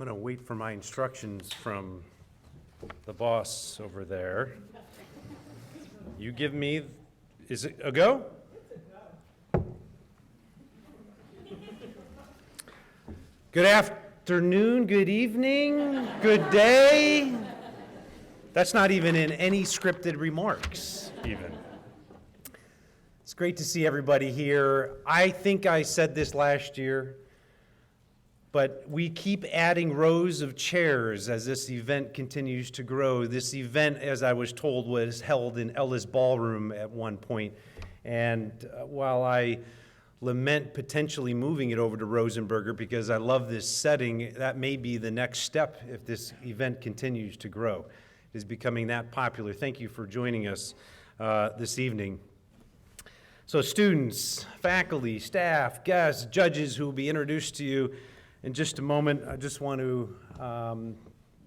I'm going to wait for my instructions from the boss over there. You give me, is it a go? Good afternoon, good evening, good day. That's not even in any scripted remarks, even. It's great to see everybody here. I think I said this last year, but we keep adding rows of chairs as this event continues to grow. This event, as I was told, was held in Ellis Ballroom at one point. And while I lament potentially moving it over to Rosenberger because I love this setting, that may be the next step if this event continues to grow. It is becoming that popular. Thank you for joining us this evening. So students, faculty, staff, guests, judges who will be introduced to you in just a moment, I just want to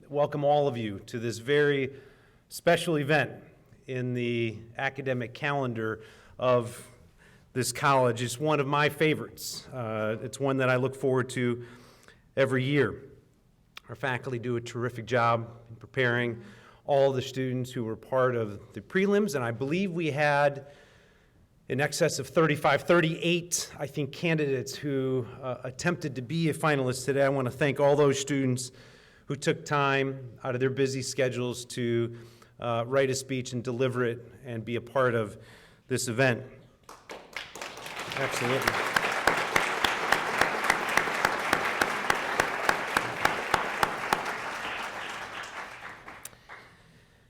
welcome all of you to this very special event in the academic calendar of this college. It's one of my favorites. It's one that I look forward to every year. Our faculty do a terrific job in preparing all the students who were part of the prelims, and I believe we had in excess of 38, I think, candidates who attempted to be a finalist today. I want to thank all those students who took time out of their busy schedules to write a speech and deliver it and be a part of this event. Absolutely.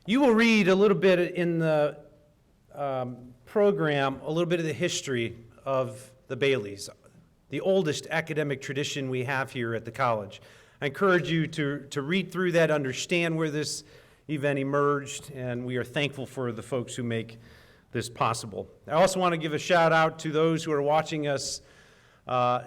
You will read a little bit in the program, a little bit of the history of the Baileys, the oldest academic tradition we have here at the college. I encourage you to read through that, understand where this event emerged, and we are thankful for the folks who make this possible. I also want to give a shout out to those who are watching us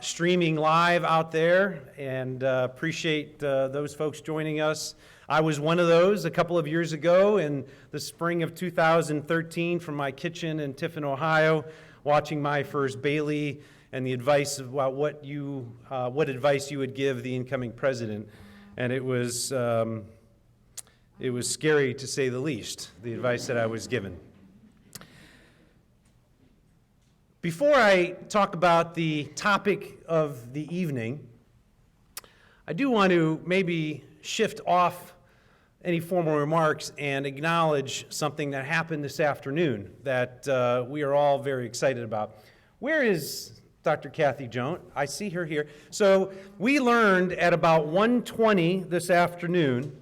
streaming live out there, and appreciate those folks joining us. I was one of those a couple of years ago in the spring of 2013 from my kitchen in Tiffin, Ohio, watching my first Bailey and the advice about what advice you would give the incoming president. And it was scary to say the least, the advice that I was given. Before I talk about the topic of the evening, I do want to maybe shift off any formal remarks and acknowledge something that happened this afternoon that we are all very excited about. Where is Dr. Kathy Jones? I see her here. So we learned at about 1:20 this afternoon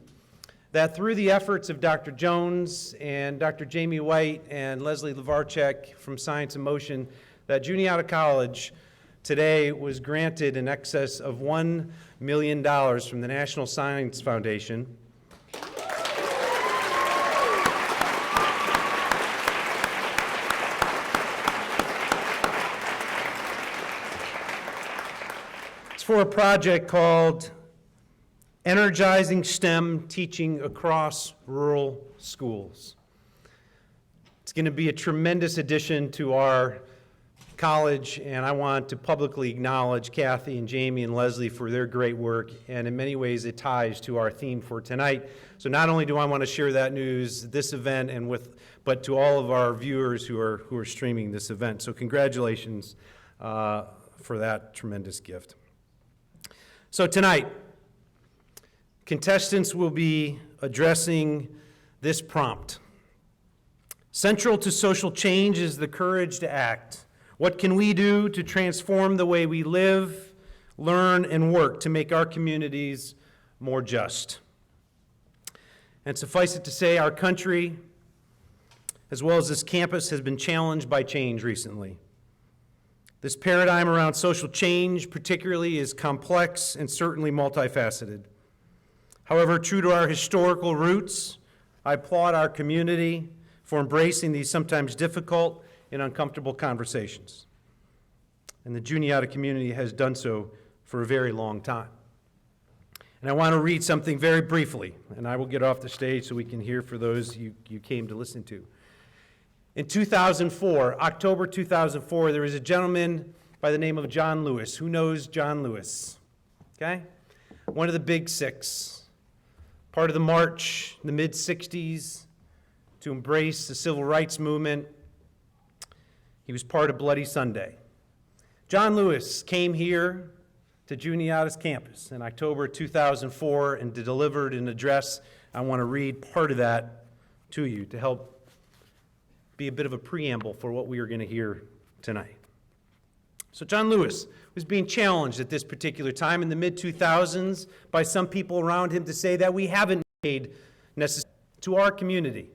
that through the efforts of Dr. Jones and Dr. Jamie White and Leslie Levarchek from Science in Motion, that Juniata College today was granted in excess of $1 million from the National Science Foundation. It's for a project called Energizing STEM Teaching Across Rural Schools. It's going to be a tremendous addition to our college, and I want to publicly acknowledge Kathy and Jamie and Leslie for their great work, and in many ways it ties to our theme for tonight. So not only do I want to share that news, this event, but to all of our viewers who are streaming this event. So congratulations for that tremendous gift. So tonight, contestants will be addressing this prompt. Central to social change is the courage to act. What can we do to transform the way we live, learn, and work to make our communities more just? And suffice it to say, our country, as well as this campus, has been challenged by change recently. This paradigm around social change particularly is complex and certainly multifaceted. However, true to our historical roots, I applaud our community for embracing these sometimes difficult and uncomfortable conversations. And the Juniata community has done so for a very long time. And I want to read something very briefly, and I will get off the stage so we can hear for those you came to listen to. In 2004, October 2004, there was a gentleman by the name of John Lewis. Who knows John Lewis? Okay? one of the big six, part of the march in the mid-60s to embrace the civil rights movement. He was part of Bloody Sunday. John Lewis came here to Juniata's campus in October 2004 and delivered an address. I want to read part of that to you to help be a bit of a preamble for what we are going to hear tonight. So John Lewis was being challenged at this particular time in the mid-2000s by some people around him to say that we haven't made necessary to our community.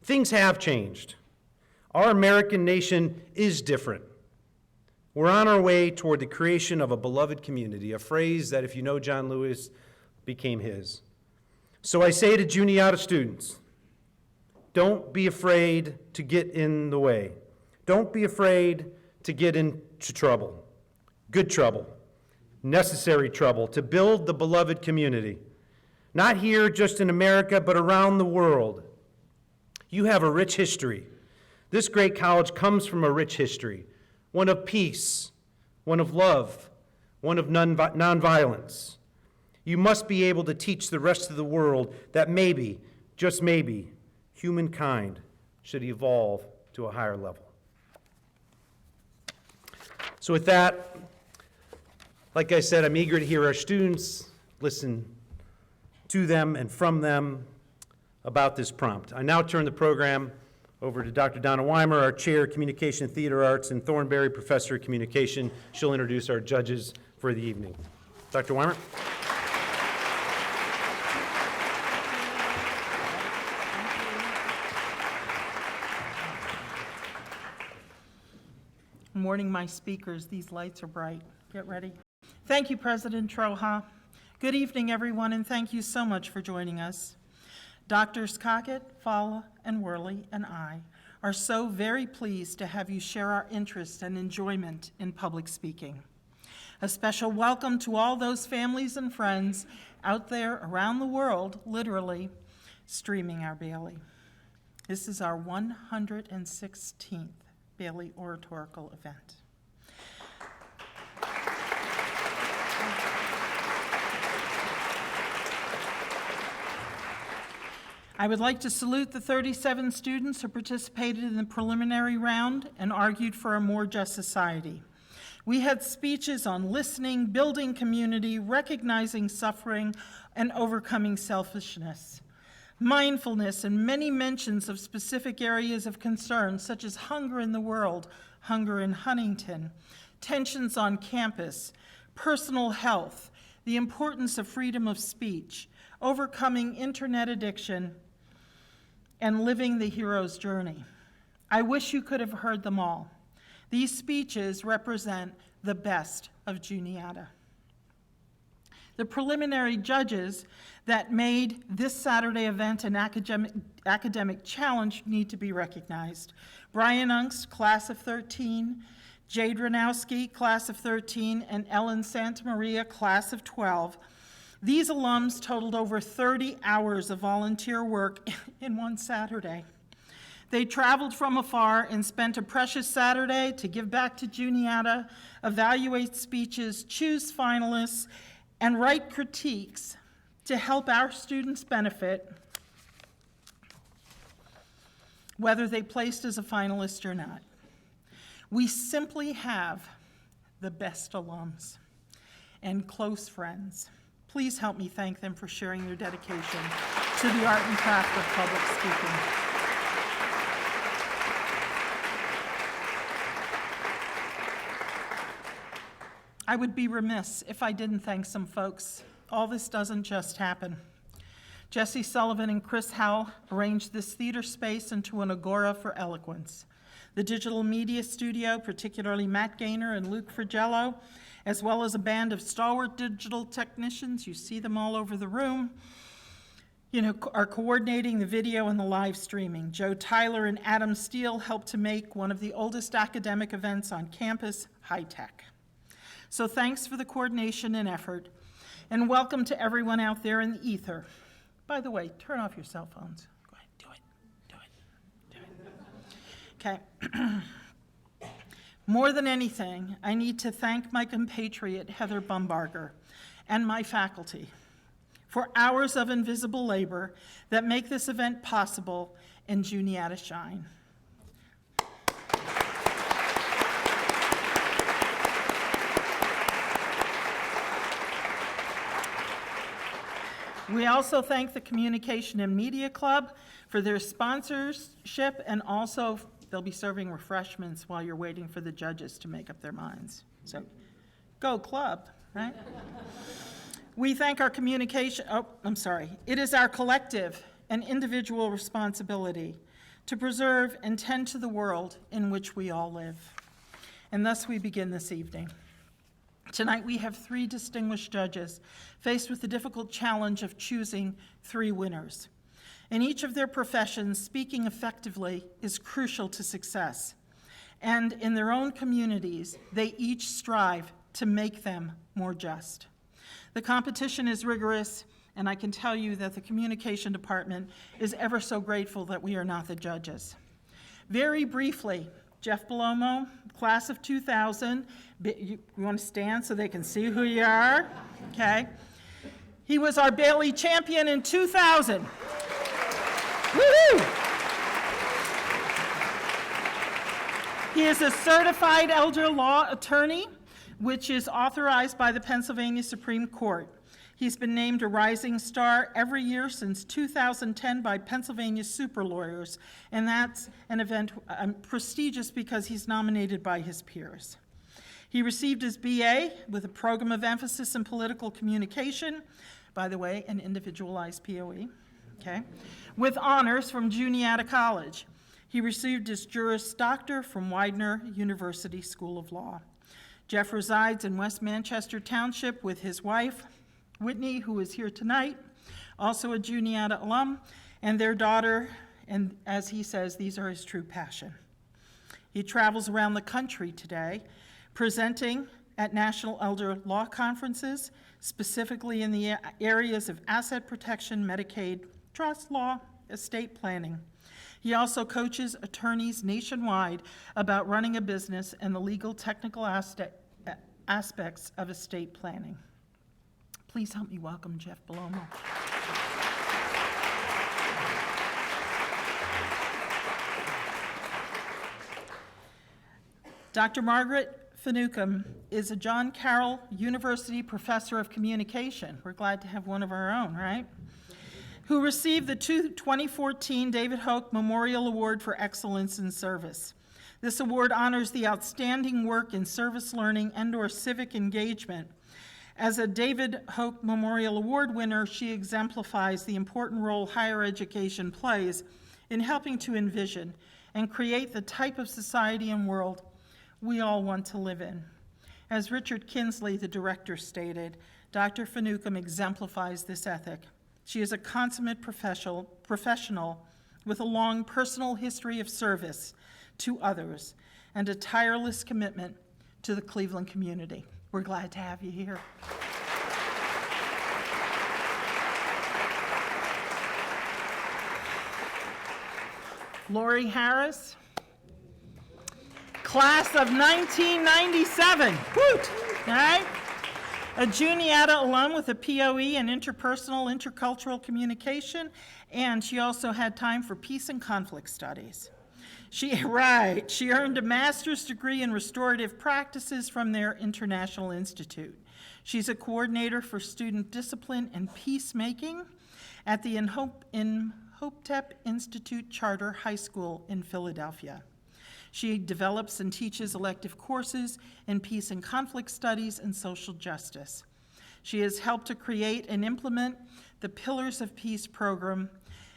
Things have changed. Our American nation is different. We're on our way toward the creation of a beloved community, a phrase that, if you know John Lewis, became his. So I say to Juniata students, don't be afraid to get in the way. Don't be afraid to get into trouble, good trouble, necessary trouble, to build the beloved community. Not here just in America, but around the world. You have a rich history. This great college comes from a rich history, one of peace, one of love, one of nonviolence. You must be able to teach the rest of the world that maybe, just maybe, humankind should evolve to a higher level. So with that, like I said, I'm eager to hear our students, listen to them and from them about this prompt. I now turn the program over to Dr. Donna Weimer, our Chair of Communication and Theater Arts, and Thornberry Professor of Communication. She'll introduce our judges for the evening. Dr. Weimer. Morning, my speakers. These lights are bright. Get ready. Thank you, President Troja. Good evening, everyone, and thank you so much for joining us. Doctors Cockett, Falla, and Worley, and I are so very pleased to have you share our interest and enjoyment in public speaking. A special welcome to all those families and friends out there around the world, literally, streaming our Bailey. This is our 116th Bailey Oratorical event. I would like to salute the 37 students who participated in the preliminary round and argued for a more just society. We had speeches on listening, building community, recognizing suffering, and overcoming selfishness. Mindfulness, and many mentions of specific areas of concern, such as hunger in the world, hunger in Huntington, tensions on campus, personal health, the importance of freedom of speech, overcoming internet addiction, and living the hero's journey. I wish you could have heard them all. These speeches represent the best of Juniata. The preliminary judges that made this Saturday event an academic challenge need to be recognized. Brian Ungst, class of 13, Jade Ranowski, class of 13, and Ellen Santamaria, class of 12. These alums totaled over 30 hours of volunteer work in one Saturday. They traveled from afar and spent a precious Saturday to give back to Juniata, evaluate speeches, choose finalists, and write critiques to help our students benefit, whether they placed as a finalist or not. We simply have the best alums and close friends. Please help me thank them for sharing their dedication to the art and craft of public speaking. I would be remiss if I didn't thank some folks. All this doesn't just happen. Jesse Sullivan and Chris Howell arranged this theater space into an agora for eloquence. The digital media studio, particularly Matt Gaynor and Luke Frigello, as well as a band of stalwart digital technicians, you see them all over the room, are coordinating the video and the live streaming. Joe Tyler and Adam Steele helped to make one of the oldest academic events on campus high-tech. So thanks for the coordination and effort, and welcome to everyone out there in the ether. By the way, turn off your cell phones. Go ahead, do it. Okay. More than anything, I need to thank my compatriot, Heather Bumbarger, and my faculty for hours of invisible labor that make this event possible and Juniata shine. We also thank the Communication and Media Club for their sponsorship, and also they'll be serving refreshments while you're waiting for the judges to make up their minds. So go club, right? We thank our It is our collective and individual responsibility to preserve and tend to the world in which we all live. And thus we begin this evening. Tonight we have 3 distinguished judges faced with the difficult challenge of choosing 3 winners. In each of their professions, speaking effectively is crucial to success. And in their own communities, they each strive to make them more just. The competition is rigorous, and I can tell you that the communication department is ever so grateful that we are not the judges. Very briefly, Jeff Belomo, class of 2000. You want to stand so they can see who you are? Okay. He was our Bailey champion in 2000. Woo-hoo! He is a certified elder law attorney, which is authorized by the Pennsylvania Supreme Court. He's been named a Rising Star every year since 2010 by Pennsylvania super lawyers, and that's an event prestigious because he's nominated by his peers. He received his BA with a program of emphasis in political communication, by the way, an individualized POE, okay, with honors from Juniata College. He received his Juris Doctor from Widener University School of Law. Jeff resides in West Manchester Township with his wife, Whitney, who is here tonight, also a Juniata alum, and their daughter, and as he says, these are his true passion. He travels around the country today, presenting at National Elder Law Conferences, specifically in the areas of asset protection, Medicaid, trust law, estate planning. He also coaches attorneys nationwide about running a business and the legal technical aspects of estate planning. Please help me welcome Jeff Belomo. Dr. Margaret Finucane is a John Carroll University Professor of Communication. We're glad to have one of our own, right? Who received the 2014 David Hoke Memorial Award for Excellence in Service. This award honors the outstanding work in service learning and/or civic engagement. As a David Hoke Memorial Award winner, she exemplifies the important role higher education plays in helping to envision and create the type of society and world we all want to live in. As Richard Kinsley, the director, stated, Dr. Finucane exemplifies this ethic. She is a consummate professional with a long personal history of service to others and a tireless commitment to the Cleveland community. We're glad to have you here. Lori Harris, class of 1997. Woot! All right? A Juniata alum with a POE in interpersonal, intercultural communication, and she also had time for peace and conflict studies. She earned a master's degree in restorative practices from their International Institute. She's a coordinator for student discipline and peacemaking at the Imhotep Institute Charter High School in Philadelphia. She develops and teaches elective courses in peace and conflict studies and social justice. She has helped to create and implement the Pillars of Peace program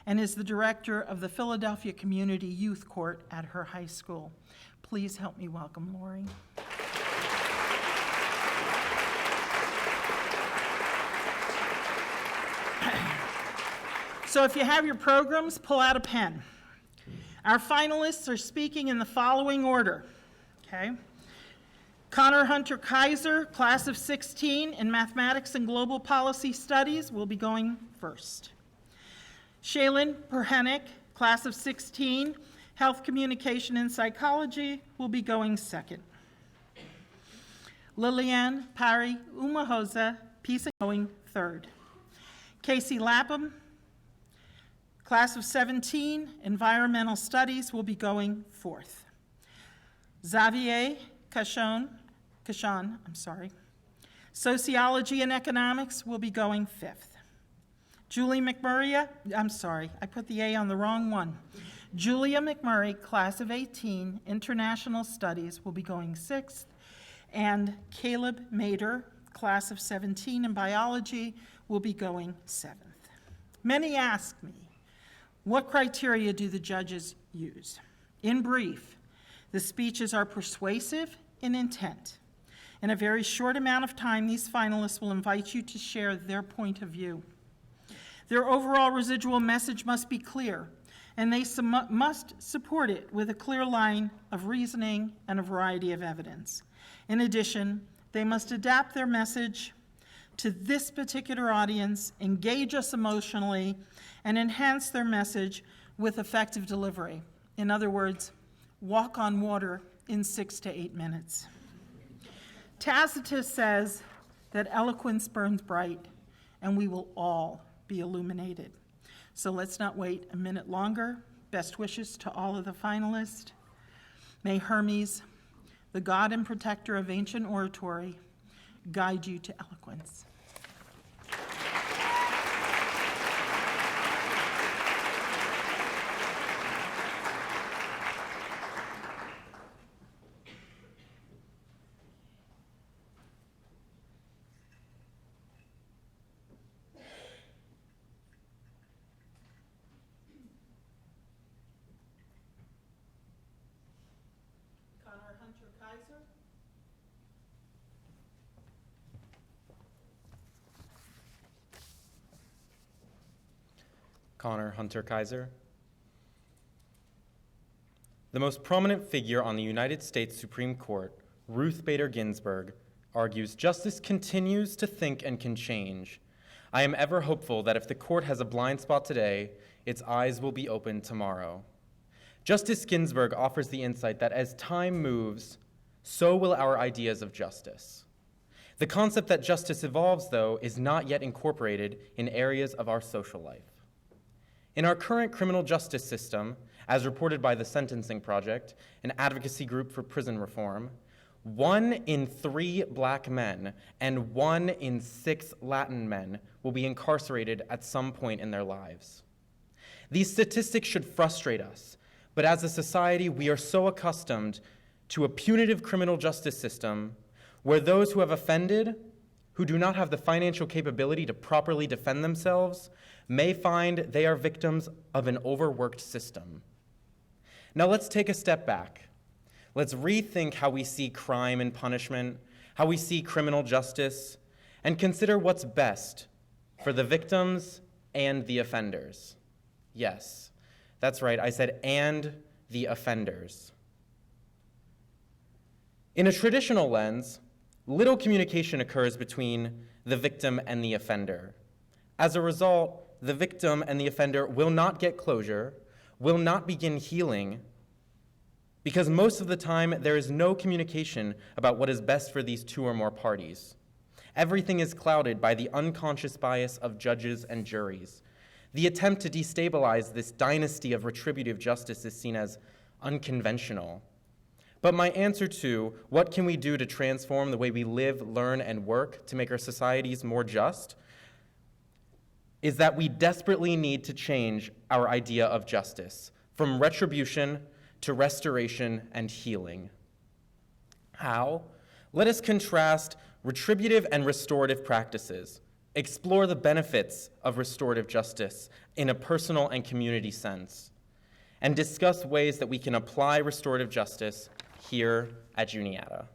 and is the director of the Philadelphia Community Youth Court at her high school. Please help me welcome Lori. So if you have your programs, pull out a pen. Our finalists are speaking in the following order, okay? Connor HUNTER-KYSOR, class of 16 in Mathematics and Global Policy Studies, will be going first. Shaylin Perhenick, class of 16, Health Communication and Psychology, will be going second. Liliane Pari Umahosa, Peace going third. Casey LAPHAM, class of 17, Environmental Studies, will be going fourth. XAVIER CACHON, Sociology and Economics will be going fifth. Julie McMurray, I put the A on the wrong one. Julia McMurray, class of 18, International Studies, will be going sixth. And Caleb Mader, class of 17 in Biology, will be going seventh. Many ask me, what criteria do the judges use? In brief, the speeches are persuasive in intent. In a very short amount of time, these finalists will invite you to share their point of view. Their overall residual message must be clear, and they must support it with a clear line of reasoning and a variety of evidence. In addition, they must adapt their message to this particular audience, engage us emotionally, and enhance their message with effective delivery. In other words, walk on water in 6 to 8 minutes. Tacitus says that eloquence burns bright, and we will all be illuminated. So let's not wait a minute longer. Best wishes to all of the finalists. May Hermes, the god and protector of ancient oratory, guide you to eloquence. HUNTER-KYSOR. Connor HUNTER-KYSOR. The most prominent figure on the United States Supreme Court, Ruth Bader Ginsburg, argues justice continues to think and can change. I am ever hopeful that if the court has a blind spot today, its eyes will be opened tomorrow. Justice Ginsburg offers the insight that as time moves, so will our ideas of justice. The concept that justice evolves, though, is not yet incorporated in areas of our social life. In our current criminal justice system, as reported by the Sentencing Project, an advocacy group for prison reform, 1 in 3 black men and 1 in 6 Latin men will be incarcerated at some point in their lives. These statistics should frustrate us, but as a society, we are so accustomed to a punitive criminal justice system where those who have offended, who do not have the financial capability to properly defend themselves, may find they are victims of an overworked system. Now let's take a step back. Let's rethink how we see crime and punishment, how we see criminal justice, and consider what's best for the victims and the offenders. Yes, that's right, I said and the offenders. In a traditional lens, little communication occurs between the victim and the offender. As a result, the victim and the offender will not get closure, will not begin healing, because most of the time there is no communication about what is best for these two or more parties. Everything is clouded by the unconscious bias of judges and juries. The attempt to destabilize this dynasty of retributive justice is seen as unconventional. But my answer to what can we do to transform the way we live, learn, and work to make our societies more just is that we desperately need to change our idea of justice from retribution to restoration and healing. How? Let us contrast retributive and restorative practices, explore the benefits of restorative justice in a personal and community sense, and discuss ways that we can apply restorative justice here at Juniata.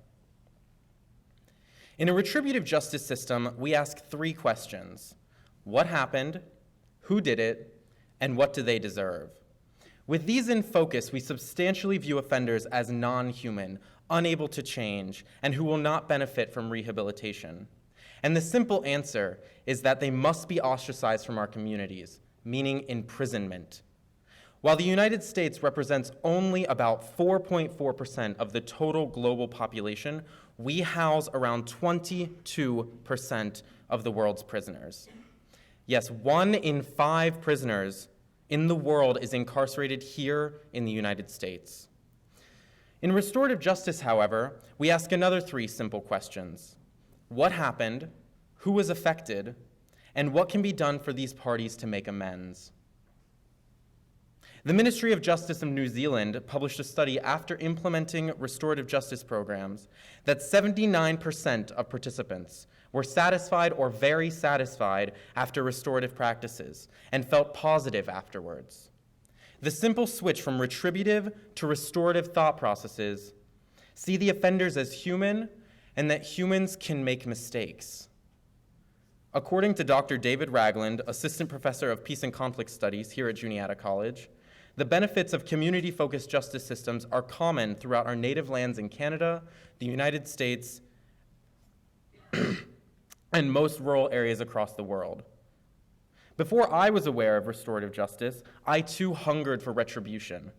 In a retributive justice system, we ask 3 questions. What happened? Who did it? And what do they deserve? With these in focus, we substantially view offenders as non-human, unable to change, and who will not benefit from rehabilitation. And the simple answer is that they must be ostracized from our communities, meaning imprisonment. While the United States represents only about 4.4% of the total global population, we house around 22% of the world's prisoners. Yes, 1 in 5 prisoners in the world is incarcerated here in the United States. In restorative justice, however, we ask another 3 simple questions. What happened? Who was affected? And what can be done for these parties to make amends? The Ministry of Justice of New Zealand published a study after implementing restorative justice programs that 79% of participants were satisfied or very satisfied after restorative practices and felt positive afterwards. The simple switch from retributive to restorative thought processes see the offenders as human and that humans can make mistakes. According to Dr. David Ragland, Assistant Professor of Peace and Conflict Studies here at Juniata College, the benefits of community-focused justice systems are common throughout our native lands in Canada, the United States, and most rural areas across the world. Before I was aware of restorative justice, I too hungered for retribution.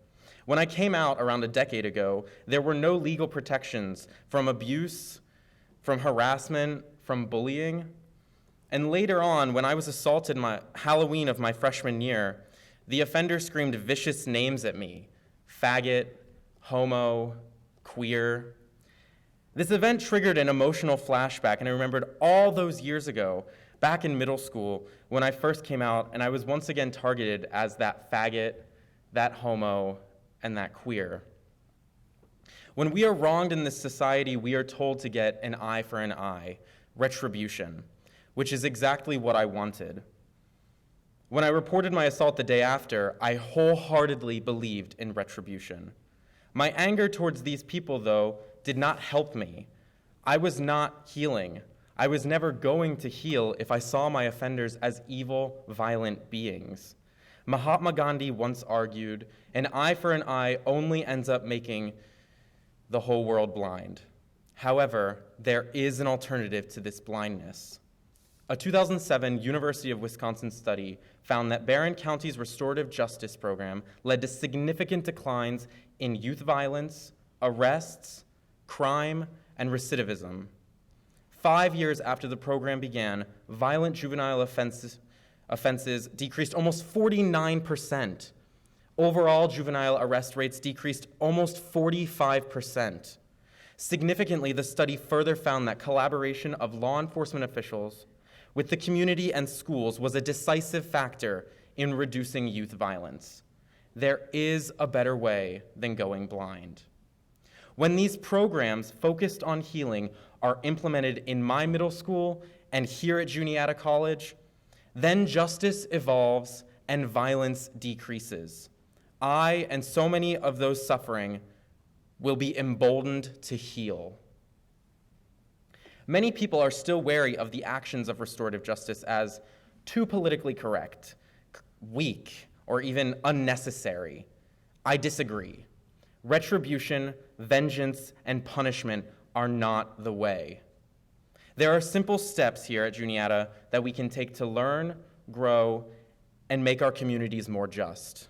When I came out around a decade ago, there were no legal protections from abuse, from harassment, from bullying. And later on, when I was assaulted my Halloween of my freshman year, the offender screamed vicious names at me: faggot, homo, queer. This event triggered an emotional flashback, and I remembered all those years ago, back in middle school, when I first came out, and I was once again targeted as that faggot, that homo, and that queer. When we are wronged in this society, we are told to get an eye for an eye, retribution, which is exactly what I wanted. When I reported my assault the day after, I wholeheartedly believed in retribution. My anger towards these people, though, did not help me. I was not healing. I was never going to heal if I saw my offenders as evil, violent beings. Mahatma Gandhi once argued, an eye for an eye only ends up making the whole world blind. However, there is an alternative to this blindness. A 2007 University of Wisconsin study found that Barron County's restorative justice program led to significant declines in youth violence, arrests, crime, and recidivism. 5 years after the program began, violent juvenile offenses decreased almost 49%. Overall, juvenile arrest rates decreased almost 45%. Significantly, the study further found that collaboration of law enforcement officials with the community and schools was a decisive factor in reducing youth violence. There is a better way than going blind. When these programs focused on healing are implemented in my middle school and here at Juniata College, then justice evolves and violence decreases. I and so many of those suffering will be emboldened to heal. Many people are still wary of the actions of restorative justice as too politically correct, weak, or even unnecessary. I disagree. Retribution, vengeance, and punishment are not the way. There are simple steps here at Juniata that we can take to learn, grow, and make our communities more just.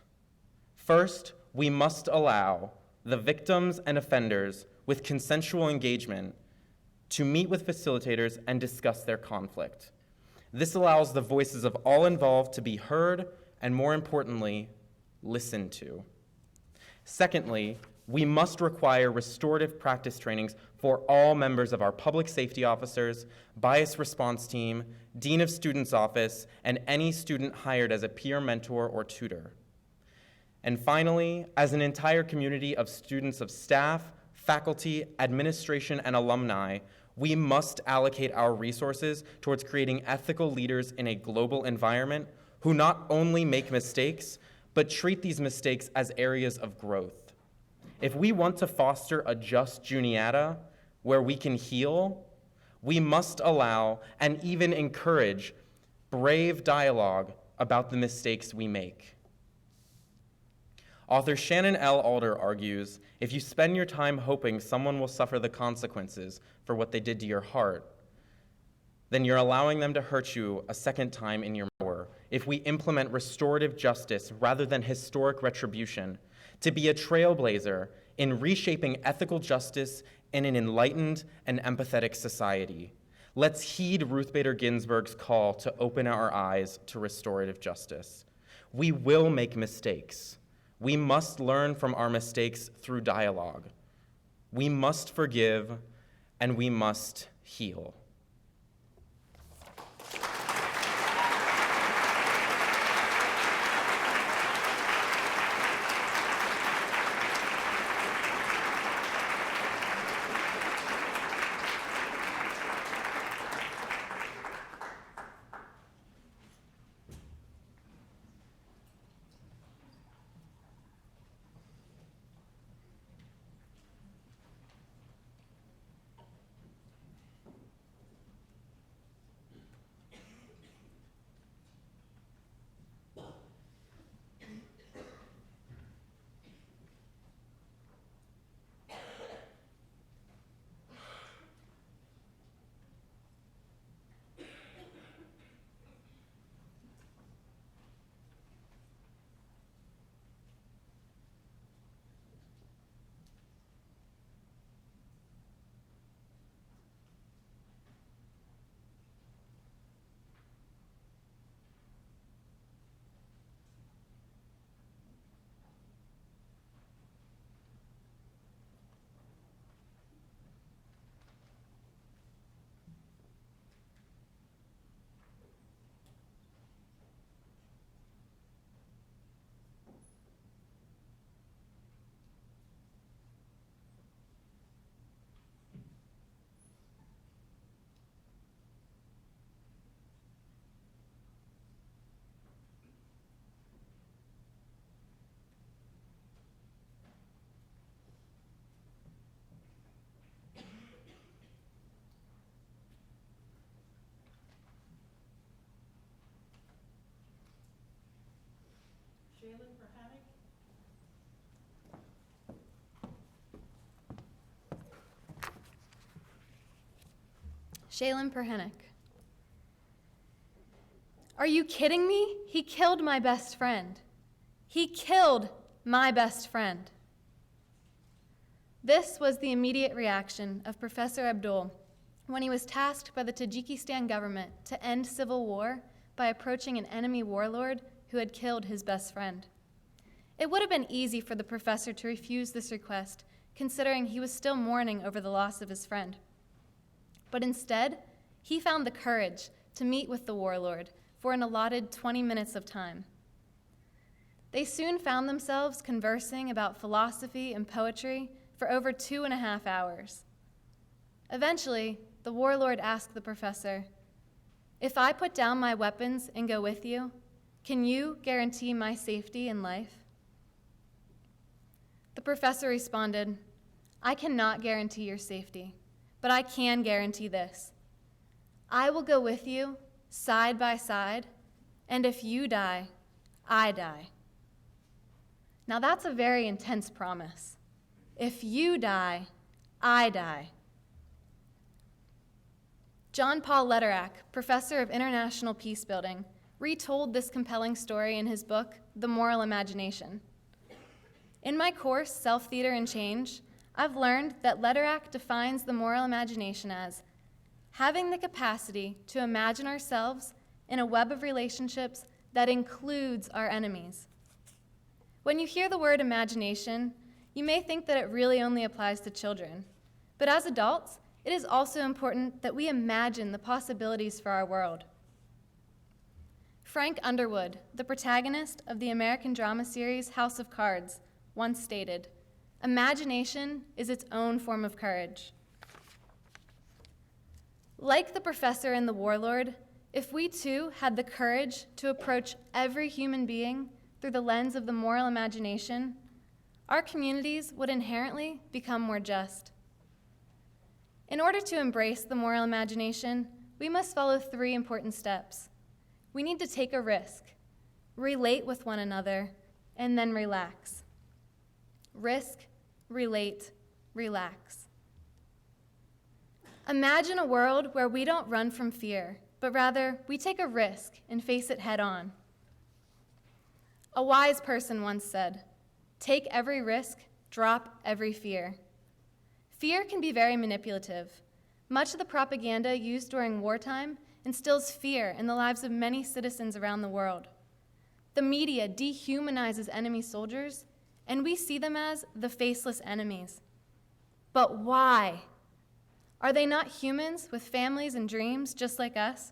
First, we must allow the victims and offenders with consensual engagement to meet with facilitators and discuss their conflict. This allows the voices of all involved to be heard and, more importantly, listened to. Secondly, we must require restorative practice trainings for all members of our public safety officers, bias response team, dean of students' office, and any student hired as a peer mentor or tutor. And finally, as an entire community of students of staff, faculty, administration, and alumni, we must allocate our resources towards creating ethical leaders in a global environment who not only make mistakes, but treat these mistakes as areas of growth. If we want to foster a just Juniata where we can heal, we must allow and even encourage brave dialogue about the mistakes we make. Author Shannon L. Alder argues, if you spend your time hoping someone will suffer the consequences for what they did to your heart, then you're allowing them to hurt you a second time in your hour. If we implement restorative justice rather than historic retribution, to be a trailblazer in reshaping ethical justice in an enlightened and empathetic society. Let's heed Ruth Bader Ginsburg's call to open our eyes to restorative justice. We will make mistakes. We must learn from our mistakes through dialogue. We must forgive, and we must heal. Shaylin Perhenick. Are you kidding me? He killed my best friend. He killed my best friend. This was the immediate reaction of Professor Abdul when he was tasked by the Tajikistan government to end civil war by approaching an enemy warlord who had killed his best friend. It would have been easy for the professor to refuse this request, considering he was still mourning over the loss of his friend. But instead, he found the courage to meet with the warlord for an allotted 20 minutes of time. They soon found themselves conversing about philosophy and poetry for over 2.5 hours. Eventually, the warlord asked the professor, "If I put down my weapons and go with you, can you guarantee my safety in life?" The professor responded, "I cannot guarantee your safety, but I can guarantee this. I will go with you, side by side, and if you die, I die." Now that's a very intense promise. If you die, I die. John Paul Lederach, professor of international peacebuilding, retold this compelling story in his book, The Moral Imagination. In my course, Self-Theater and Change, I've learned that Lederach defines the moral imagination as having the capacity to imagine ourselves in a web of relationships that includes our enemies. When you hear the word imagination, you may think that it really only applies to children. But as adults, it is also important that we imagine the possibilities for our world. Frank Underwood, the protagonist of the American drama series House of Cards, once stated, "Imagination is its own form of courage." Like the professor and the warlord, if we too had the courage to approach every human being through the lens of the moral imagination, our communities would inherently become more just. In order to embrace the moral imagination, we must follow 3 important steps. We need to take a risk, relate with one another, and then relax. Risk, relate, relax. Imagine a world where we don't run from fear, but rather we take a risk and face it head on. A wise person once said, "Take every risk, drop every fear." Fear can be very manipulative. Much of the propaganda used during wartime instills fear in the lives of many citizens around the world. The media dehumanizes enemy soldiers, and we see them as the faceless enemies. But why? Are they not humans with families and dreams just like us?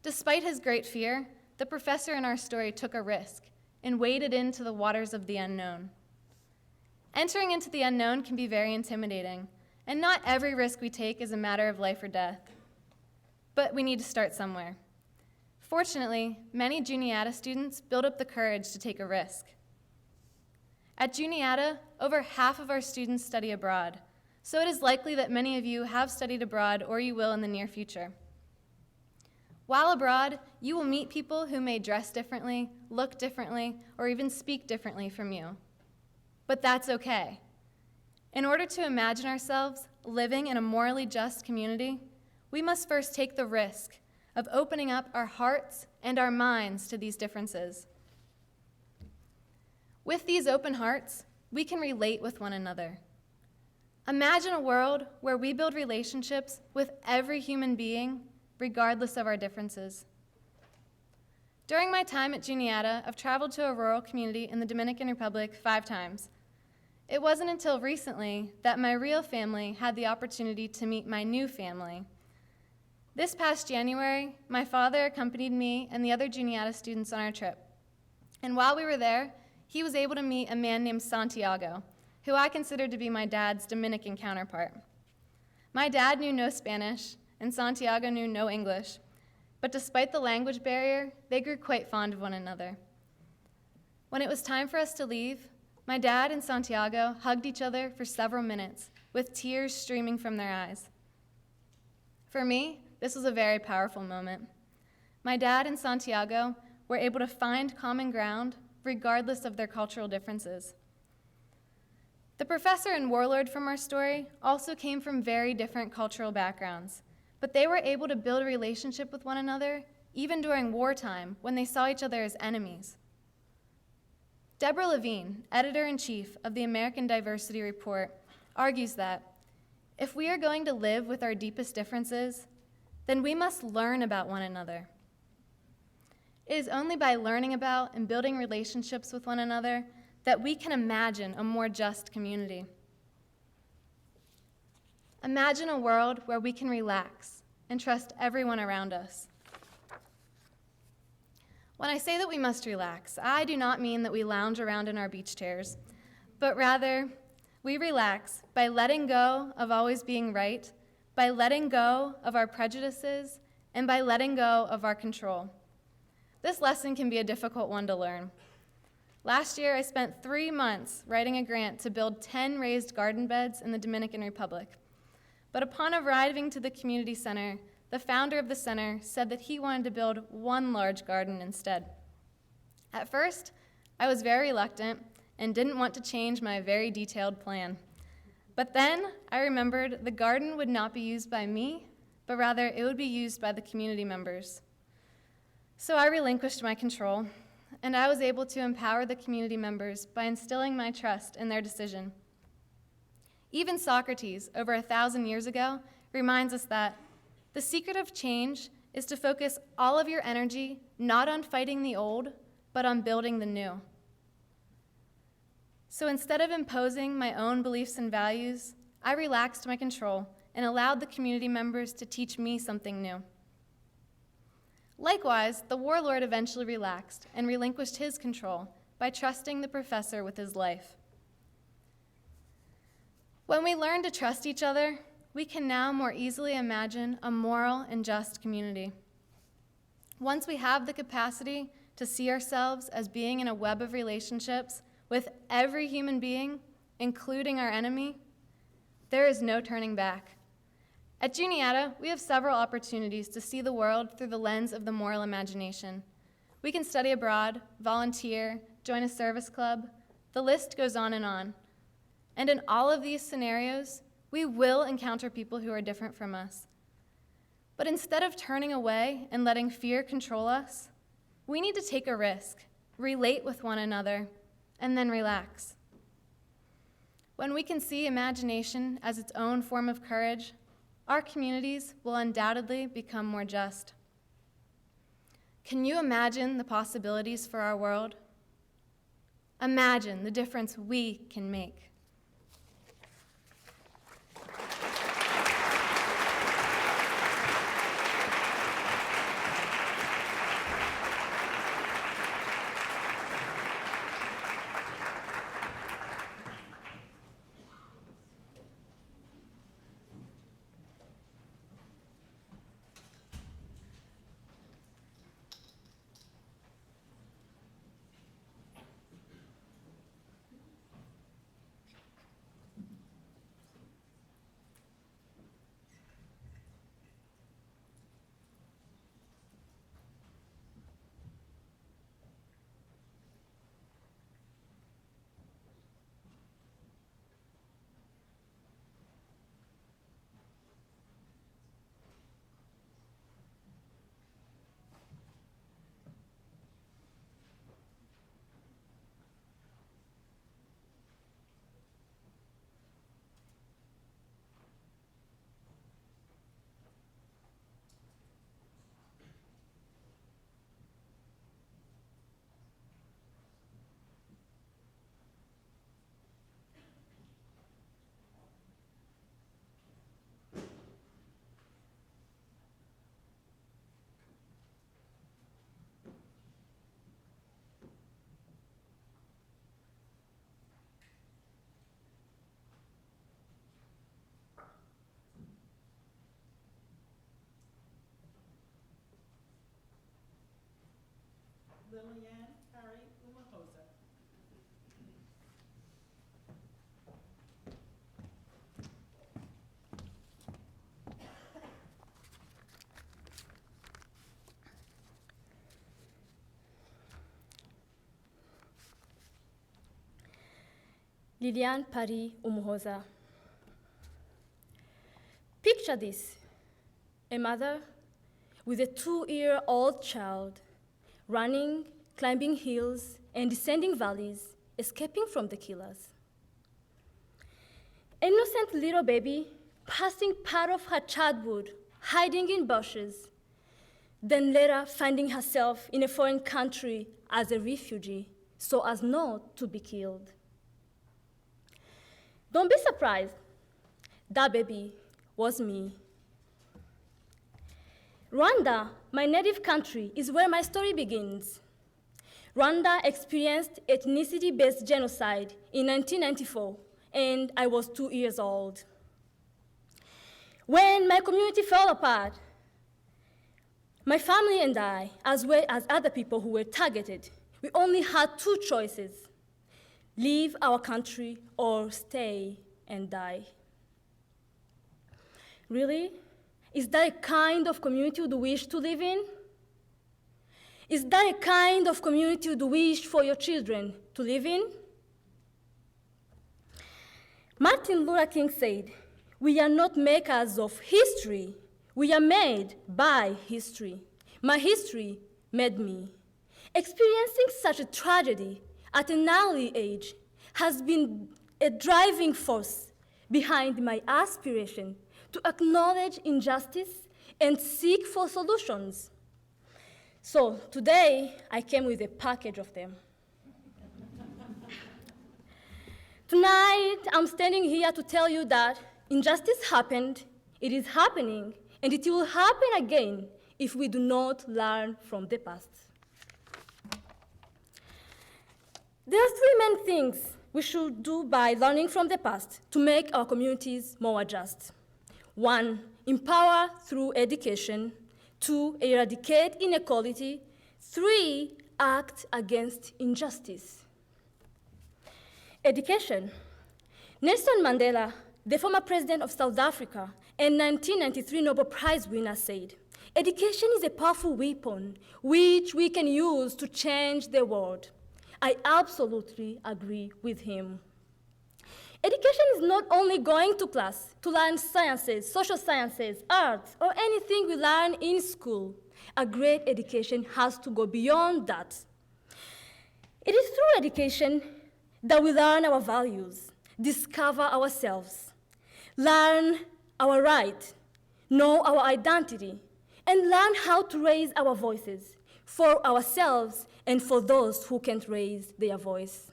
Despite his great fear, the professor in our story took a risk and waded into the waters of the unknown. Entering into the unknown can be very intimidating, and not every risk we take is a matter of life or death. But we need to start somewhere. Fortunately, many Juniata students build up the courage to take a risk. At Juniata, over half of our students study abroad, so it is likely that many of you have studied abroad or you will in the near future. While abroad, you will meet people who may dress differently, look differently, or even speak differently from you. But that's okay. In order to imagine ourselves living in a morally just community, we must first take the risk of opening up our hearts and our minds to these differences. With these open hearts, we can relate with one another. Imagine a world where we build relationships with every human being, regardless of our differences. During my time at Juniata, I've traveled to a rural community in the Dominican Republic 5 times. It wasn't until recently that my real family had the opportunity to meet my new family. This past January, my father accompanied me and the other Juniata students on our trip. And while we were there, he was able to meet a man named Santiago, who I considered to be my dad's Dominican counterpart. My dad knew no Spanish, and Santiago knew no English, but despite the language barrier, they grew quite fond of one another. When it was time for us to leave, my dad and Santiago hugged each other for several minutes, with tears streaming from their eyes. For me, this was a very powerful moment. My dad and Santiago were able to find common ground regardless of their cultural differences. The professor and warlord from our story also came from very different cultural backgrounds, but they were able to build a relationship with one another even during wartime when they saw each other as enemies. Deborah Levine, editor-in-chief of the American Diversity Report, argues that if we are going to live with our deepest differences, then we must learn about one another. It is only by learning about and building relationships with one another that we can imagine a more just community. Imagine a world where we can relax and trust everyone around us. When I say that we must relax, I do not mean that we lounge around in our beach chairs, but rather we relax by letting go of always being right, by letting go of our prejudices, and by letting go of our control. This lesson can be a difficult one to learn. Last year, I spent 3 months writing a grant to build 10 raised garden beds in the Dominican Republic. But upon arriving to the community center, the founder of the center said that he wanted to build 1 large garden instead. At first, I was very reluctant and didn't want to change my very detailed plan. But then I remembered the garden would not be used by me, but rather it would be used by the community members. So I relinquished my control, and I was able to empower the community members by instilling my trust in their decision. Even Socrates, over 1,000 years ago, reminds us that the secret of change is to focus all of your energy not on fighting the old, but on building the new. So instead of imposing my own beliefs and values, I relaxed my control and allowed the community members to teach me something new. Likewise, the warlord eventually relaxed and relinquished his control by trusting the professor with his life. When we learn to trust each other, we can now more easily imagine a moral and just community. Once we have the capacity to see ourselves as being in a web of relationships with every human being, including our enemy, there is no turning back. At Juniata, we have several opportunities to see the world through the lens of the moral imagination. We can study abroad, volunteer, join a service club. The list goes on. And in all of these scenarios, we will encounter people who are different from us. But instead of turning away and letting fear control us, we need to take a risk, relate with one another, and then relax. When we can see imagination as its own form of courage, our communities will undoubtedly become more just. Can you imagine the possibilities for our world? Imagine the difference we can make. Lillian Harry Umahosa. Liliane Paris Umuhoza. Picture this, a mother with a 2-year-old child running, climbing hills, and descending valleys, escaping from the killers. An innocent little baby passing part of her childhood, hiding in bushes, then later finding herself in a foreign country as a refugee so as not to be killed. Don't be surprised, that baby was me. Rwanda, my native country, is where my story begins. Rwanda experienced ethnicity-based genocide in 1994, and I was 2 years old. When my community fell apart, my family and I, as well as other people who were targeted, we only had 2 choices: leave our country or stay and die. Really? Is that a kind of community you'd wish to live in? Is that a kind of community you'd wish for your children to live in? Martin Luther King said, "We are not makers of history, we are made by history. My history made me." Experiencing such a tragedy at an early age has been a driving force behind my aspiration to acknowledge injustice and seek for solutions. So today, I came with a package of them. Tonight, I'm standing here to tell you that injustice happened, it is happening, and it will happen again if we do not learn from the past. There are 3 main things we should do by learning from the past to make our communities more just. 1, empower through education. 2, eradicate inequality. 3, act against injustice. Education. Nelson Mandela, the former president of South Africa and 1993 Nobel Prize winner, said, "Education is a powerful weapon which we can use to change the world." I absolutely agree with him. Education is not only going to class to learn sciences, social sciences, arts, or anything we learn in school. A great education has to go beyond that. It is through education that we learn our values, discover ourselves, learn our right, know our identity, and learn how to raise our voices for ourselves and for those who can't raise their voice.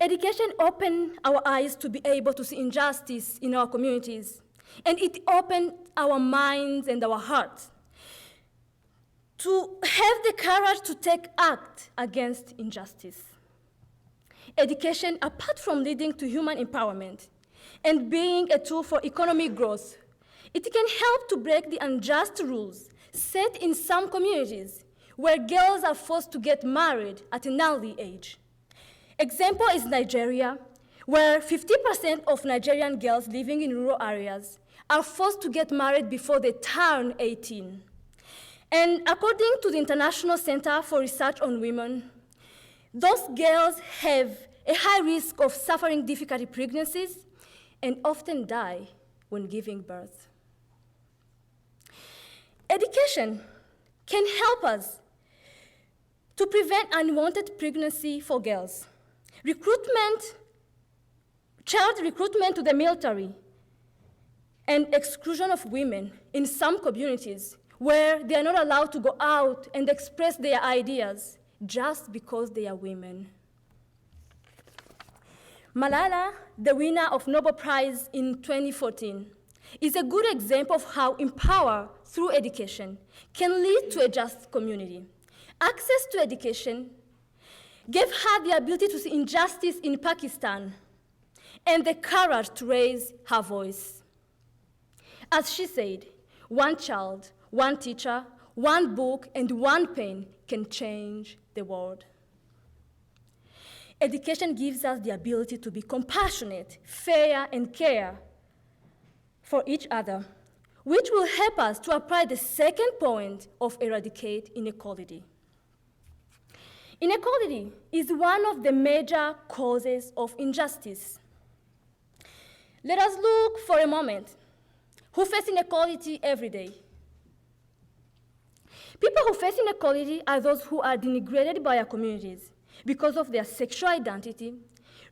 Education opens our eyes to be able to see injustice in our communities, and it opens our minds and our hearts to have the courage to take act against injustice. Education, apart from leading to human empowerment and being a tool for economic growth, it can help to break the unjust rules set in some communities where girls are forced to get married at an early age. Example is Nigeria, where 50% of Nigerian girls living in rural areas are forced to get married before they turn 18. And according to the International Center for Research on Women, those girls have a high risk of suffering difficult pregnancies and often die when giving birth. Education can help us to prevent unwanted pregnancy for girls. Child recruitment to the military, and exclusion of women in some communities where they are not allowed to go out and express their ideas just because they are women. Malala, the winner of Nobel Prize in 2014, is a good example of how empower through education can lead to a just community. Access to education gave her the ability to see injustice in Pakistan and the courage to raise her voice. As she said, one child, one teacher, one book, and one pen can change the world. Education gives us the ability to be compassionate, fair, and care for each other, which will help us to apply the second point of eradicate inequality. Inequality is one of the major causes of injustice. Let us look for a moment who face inequality every day. People who face inequality are those who are denigrated by our communities because of their sexual identity,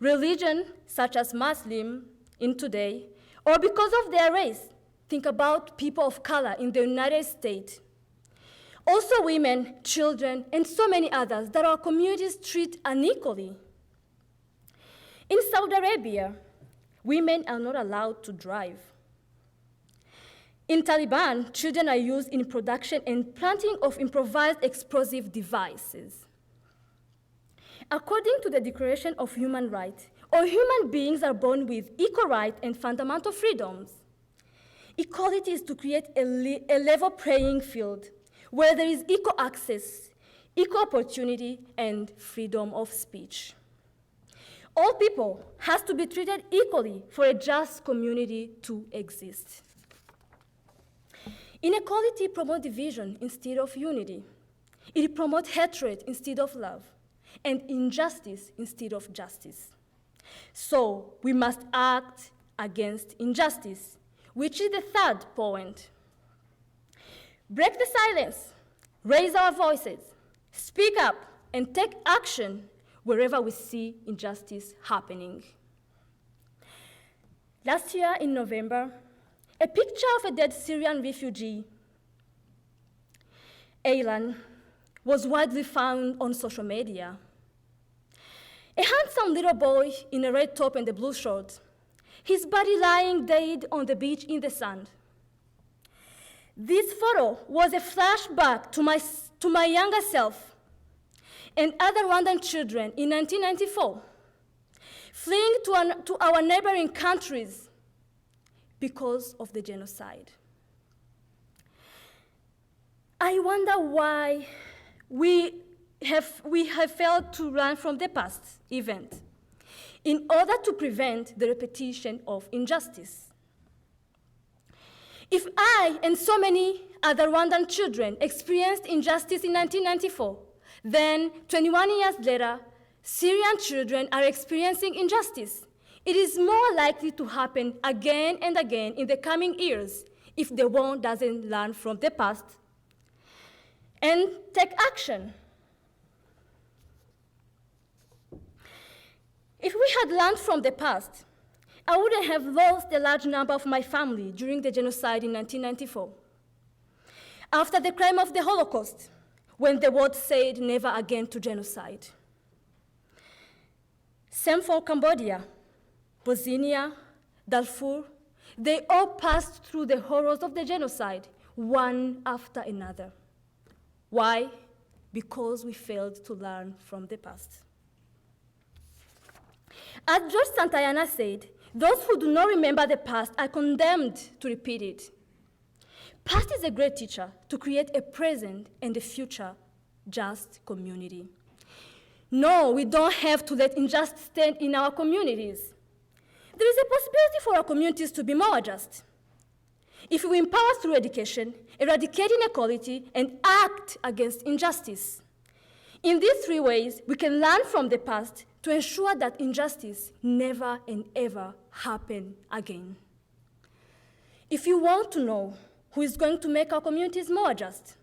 religion, such as Muslim in today, or because of their race. Think about people of color in the United States. Also women, children, and so many others that our communities treat unequally. In Saudi Arabia, women are not allowed to drive. In Taliban, children are used in production and planting of improvised explosive devices. According to the Declaration of Human Rights, all human beings are born with equal rights and fundamental freedoms. Equality is to create a level playing field where there is equal access, equal opportunity, and freedom of speech. All people have to be treated equally for a just community to exist. Inequality promotes division instead of unity. It promotes hatred instead of love, and injustice instead of justice. So we must act against injustice, which is the third point. Break the silence, raise our voices, speak up, and take action wherever we see injustice happening. Last year in November, a picture of a dead Syrian refugee, Aylan, was widely found on social media. A handsome little boy in a red top and a blue short, his body lying dead on the beach in the sand. This photo was a flashback to my younger self and other Rwandan children in 1994, fleeing to our neighboring countries because of the genocide. I wonder why we have failed to learn from the past event in order to prevent the repetition of injustice. If I and so many other Rwandan children experienced injustice in 1994, then 21 years later, Syrian children are experiencing injustice. It is more likely to happen again and again in the coming years if the world doesn't learn from the past and take action. If we had learned from the past, I wouldn't have lost a large number of my family during the genocide in 1994. After the crime of the Holocaust, when the world said never again to genocide. Same for Cambodia, Bosnia, Darfur, they all passed through the horrors of the genocide, one after another. Why? Because we failed to learn from the past. As George Santayana said, those who do not remember the past are condemned to repeat it. Past is a great teacher to create a present and a future just community. No, we don't have to let injustice stand in our communities. There is a possibility for our communities to be more just. If we empower through education, eradicate inequality, and act against injustice. In these three ways, we can learn from the past to ensure that injustice never and ever happen again. If you want to know who is going to make our communities more just,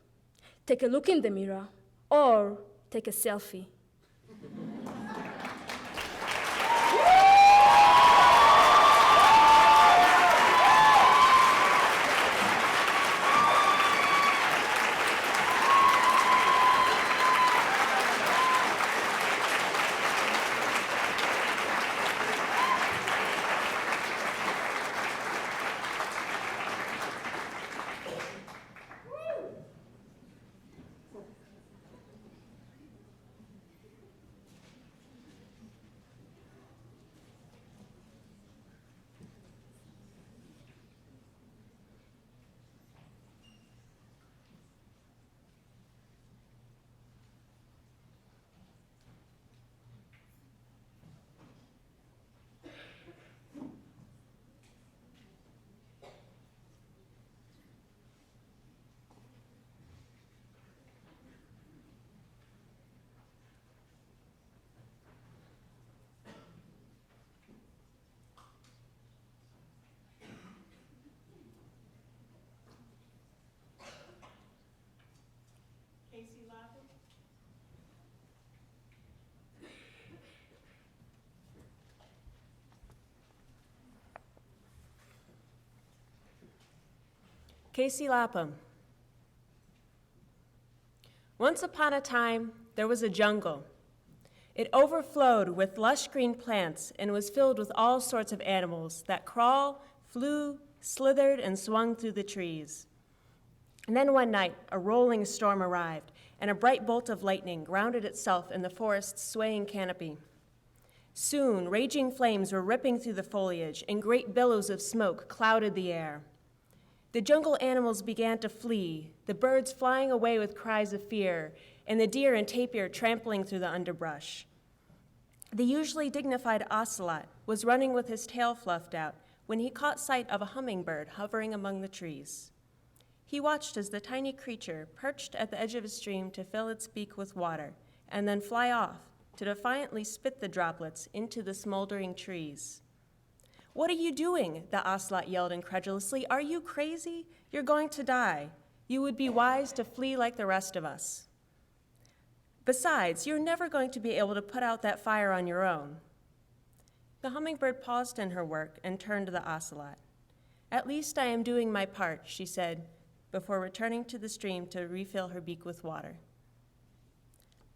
take a look in the mirror or take a selfie. Casey LAPHAM. Once upon a time, there was a jungle. It overflowed with lush green plants and was filled with all sorts of animals that crawl, flew, slithered, and swung through the trees. And then one night, a rolling storm arrived, and a bright bolt of lightning grounded itself in the forest's swaying canopy. Soon, raging flames were ripping through the foliage, and great billows of smoke clouded the air. The jungle animals began to flee, the birds flying away with cries of fear, and the deer and tapir trampling through the underbrush. The usually dignified ocelot was running with his tail fluffed out when he caught sight of a hummingbird hovering among the trees. He watched as the tiny creature perched at the edge of a stream to fill its beak with water, and then fly off to defiantly spit the droplets into the smoldering trees. "What are you doing?" the ocelot yelled incredulously. "Are you crazy? You're going to die. You would be wise to flee like the rest of us. Besides, you're never going to be able to put out that fire on your own." The hummingbird paused in her work and turned to the ocelot. "At least I am doing my part," she said, before returning to the stream to refill her beak with water.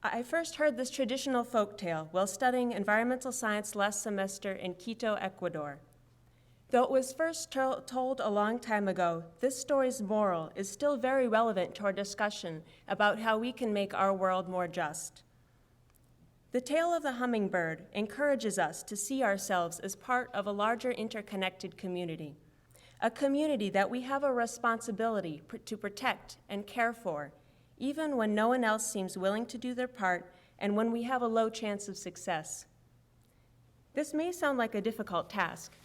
I first heard this traditional folk tale while studying environmental science last semester in Quito, Ecuador. Though it was first told a long time ago, this story's moral is still very relevant to our discussion about how we can make our world more just. The tale of the hummingbird encourages us to see ourselves as part of a larger interconnected community, a community that we have a responsibility to protect and care for, even when no one else seems willing to do their part and when we have a low chance of success. This may sound like a difficult task,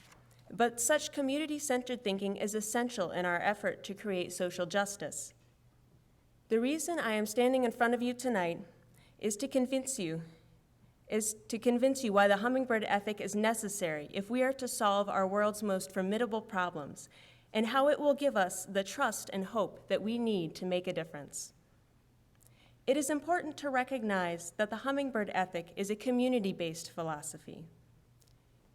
but such community-centered thinking is essential in our effort to create social justice. The reason I am standing in front of you tonight is to convince you why the hummingbird ethic is necessary if we are to solve our world's most formidable problems, and how it will give us the trust and hope that we need to make a difference. It is important to recognize that the hummingbird ethic is a community-based philosophy.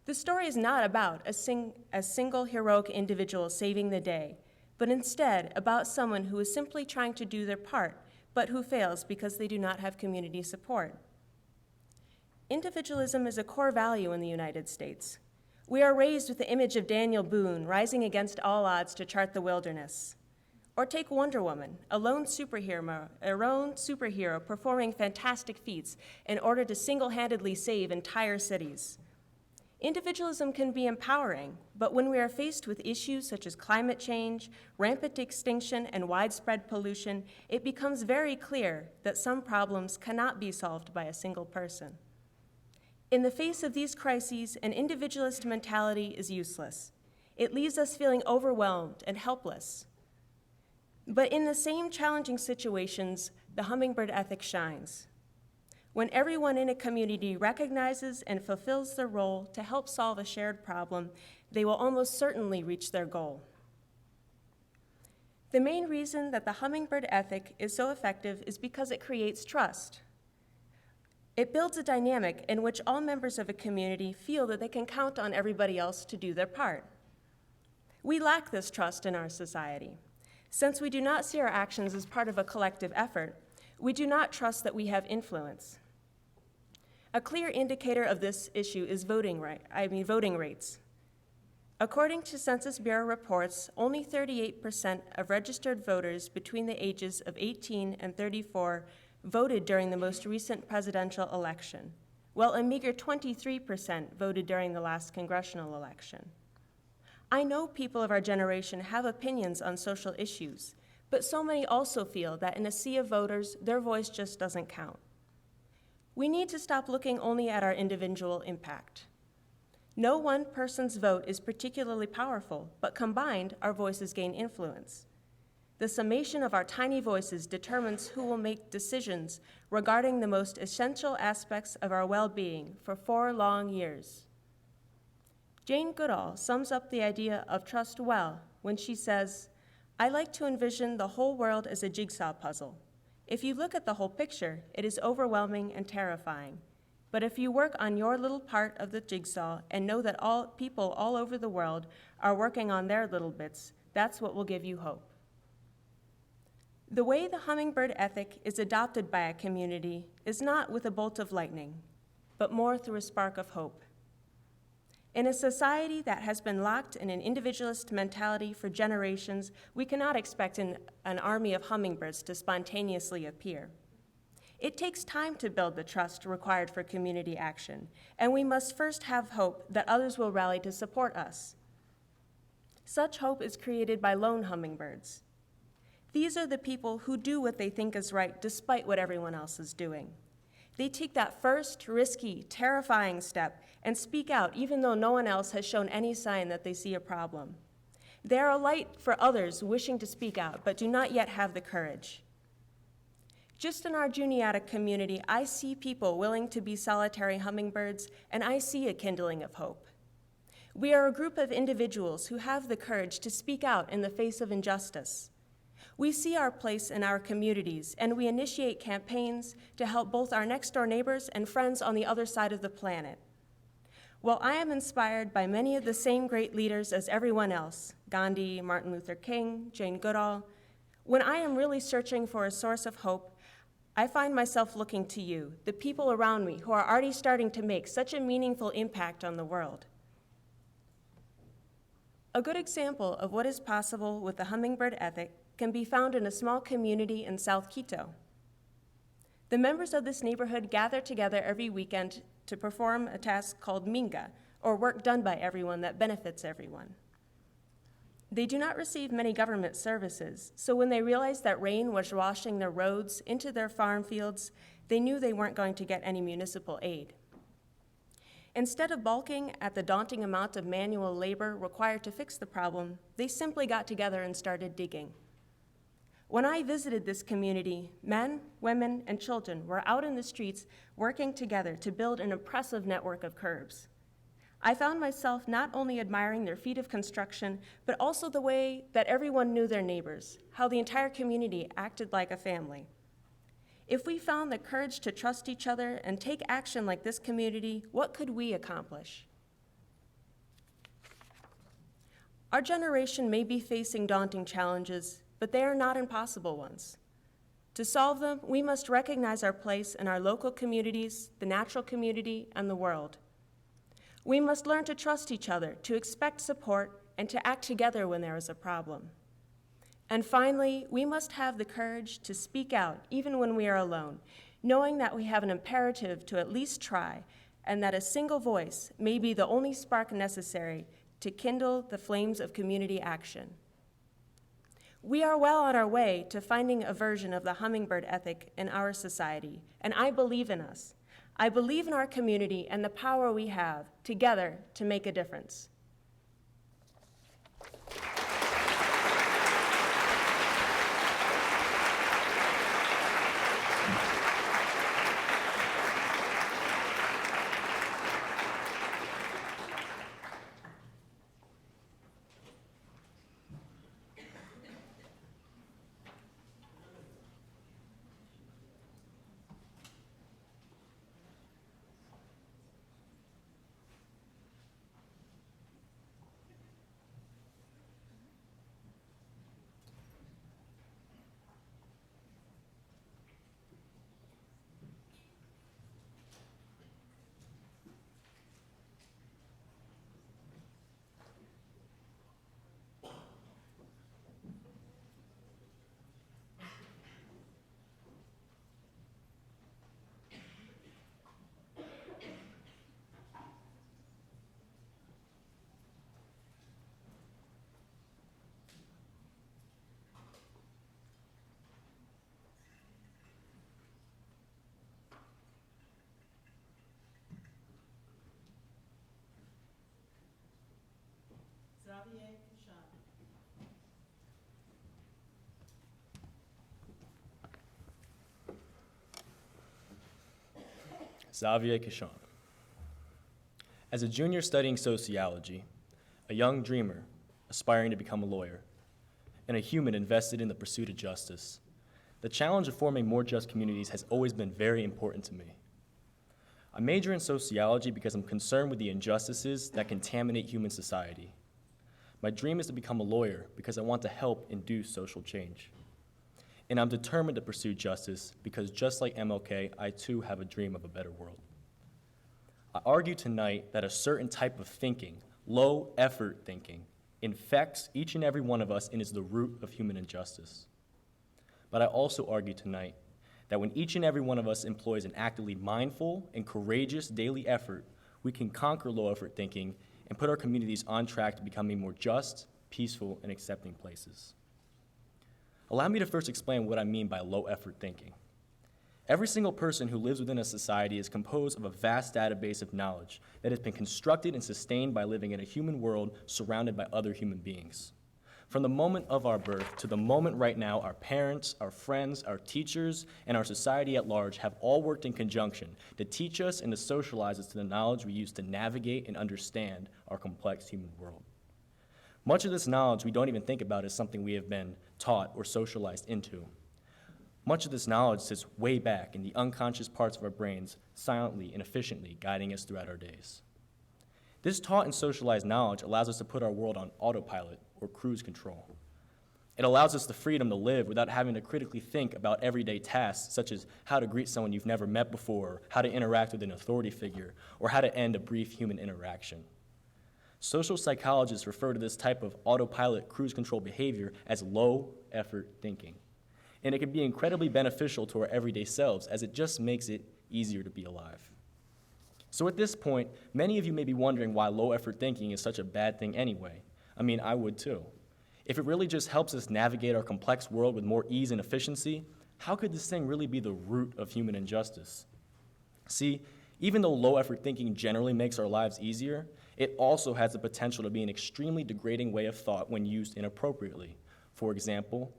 The story is not about a single heroic individual saving the day, but instead about someone who is simply trying to do their part, but who fails because they do not have community support. Individualism is a core value in the United States. We are raised with the image of Daniel Boone rising against all odds to chart the wilderness. Or take Wonder Woman, a lone superhero performing fantastic feats in order to single-handedly save entire cities. Individualism can be empowering, but when we are faced with issues such as climate change, rampant extinction, and widespread pollution, it becomes very clear that some problems cannot be solved by a single person. In the face of these crises, an individualist mentality is useless. It leaves us feeling overwhelmed and helpless. But in the same challenging situations, the hummingbird ethic shines. When everyone in a community recognizes and fulfills their role to help solve a shared problem, they will almost certainly reach their goal. The main reason that the hummingbird ethic is so effective is because it creates trust. It builds a dynamic in which all members of a community feel that they can count on everybody else to do their part. We lack this trust in our society. Since we do not see our actions as part of a collective effort, we do not trust that we have influence. A clear indicator of this issue is voting rates. According to Census Bureau reports, only 38% of registered voters between the ages of 18 and 34 voted during the most recent presidential election, while a meager 23% voted during the last congressional election. I know people of our generation have opinions on social issues, but so many also feel that in a sea of voters, their voice just doesn't count. We need to stop looking only at our individual impact. No one person's vote is particularly powerful, but combined, our voices gain influence. The summation of our tiny voices determines who will make decisions regarding the most essential aspects of our well-being for 4 long years. Jane Goodall sums up the idea of trust well when she says, "I like to envision the whole world as a jigsaw puzzle. If you look at the whole picture, it is overwhelming and terrifying. But if you work on your little part of the jigsaw and know that all people all over the world are working on their little bits, that's what will give you hope." The way the hummingbird ethic is adopted by a community is not with a bolt of lightning, but more through a spark of hope. In a society that has been locked in an individualist mentality for generations, we cannot expect an army of hummingbirds to spontaneously appear. It takes time to build the trust required for community action, and we must first have hope that others will rally to support us. Such hope is created by lone hummingbirds. These are the people who do what they think is right despite what everyone else is doing. They take that first, risky, terrifying step and speak out even though no one else has shown any sign that they see a problem. They are a light for others wishing to speak out but do not yet have the courage. Just in our Juniata community, I see people willing to be solitary hummingbirds, and I see a kindling of hope. We are a group of individuals who have the courage to speak out in the face of injustice. We see our place in our communities, and we initiate campaigns to help both our next-door neighbors and friends on the other side of the planet. While I am inspired by many of the same great leaders as everyone else, Gandhi, Martin Luther King, Jane Goodall, when I am really searching for a source of hope, I find myself looking to you, the people around me who are already starting to make such a meaningful impact on the world. A good example of what is possible with the hummingbird ethic can be found in a small community in South Quito. The members of this neighborhood gather together every weekend to perform a task called minga, or work done by everyone that benefits everyone. They do not receive many government services, so when they realized that rain was washing their roads into their farm fields, they knew they weren't going to get any municipal aid. Instead of balking at the daunting amount of manual labor required to fix the problem, they simply got together and started digging. When I visited this community, men, women, and children were out in the streets working together to build an impressive network of curbs. I found myself not only admiring their feat of construction, but also the way that everyone knew their neighbors, how the entire community acted like a family. If we found the courage to trust each other and take action like this community, what could we accomplish? Our generation may be facing daunting challenges, but they are not impossible ones. To solve them, we must recognize our place in our local communities, the natural community, and the world. We must learn to trust each other, to expect support, and to act together when there is a problem. And finally, we must have the courage to speak out even when we are alone, knowing that we have an imperative to at least try, and that a single voice may be the only spark necessary to kindle the flames of community action. We are well on our way to finding a version of the hummingbird ethic in our society, and I believe in us. I believe in our community and the power we have together to make a difference. XAVIER, CACHON. XAVIER CACHON. As a junior studying sociology, a young dreamer aspiring to become a lawyer, and a human invested in the pursuit of justice, the challenge of forming more just communities has always been very important to me. I major in sociology because I'm concerned with the injustices that contaminate human society. My dream is to become a lawyer because I want to help induce social change. And I'm determined to pursue justice because just like MLK, I too have a dream of a better world. I argue tonight that a certain type of thinking, low effort thinking, infects each and every one of us and is the root of human injustice. But I also argue tonight that when each and every one of us employs an actively mindful and courageous daily effort, we can conquer low effort thinking and put our communities on track to becoming more just, peaceful, and accepting places. Allow me to first explain what I mean by low effort thinking. Every single person who lives within a society is composed of a vast database of knowledge that has been constructed and sustained by living in a human world surrounded by other human beings. From the moment of our birth to the moment right now, our parents, our friends, our teachers, and our society at large have all worked in conjunction to teach us and to socialize us to the knowledge we use to navigate and understand our complex human world. Much of this knowledge we don't even think about as something we have been taught or socialized into. Much of this knowledge sits way back in the unconscious parts of our brains, silently and efficiently guiding us throughout our days. This taught and socialized knowledge allows us to put our world on autopilot or cruise control. It allows us the freedom to live without having to critically think about everyday tasks such as how to greet someone you've never met before, how to interact with an authority figure, or how to end a brief human interaction. Social psychologists refer to this type of autopilot cruise control behavior as low-effort thinking. And it can be incredibly beneficial to our everyday selves as it just makes it easier to be alive. So at this point, many of you may be wondering why low-effort thinking is such a bad thing anyway. I mean, I would too. If it really just helps us navigate our complex world with more ease and efficiency, how could this thing really be the root of human injustice? See, even though low-effort thinking generally makes our lives easier, it also has the potential to be an extremely degrading way of thought when used inappropriately. For example,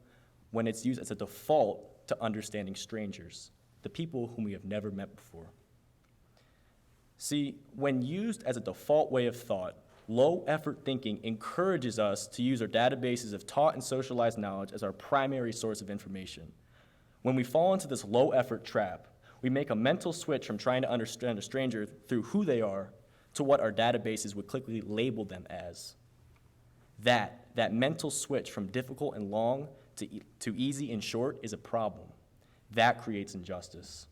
when it's used as a default to understanding strangers, the people whom we have never met before. See, when used as a default way of thought, low-effort thinking encourages us to use our databases of taught and socialized knowledge as our primary source of information. When we fall into this low-effort trap, we make a mental switch from trying to understand a stranger through who they are to what our databases would quickly label them as. That mental switch from difficult and long to easy and short is a problem. That creates injustice.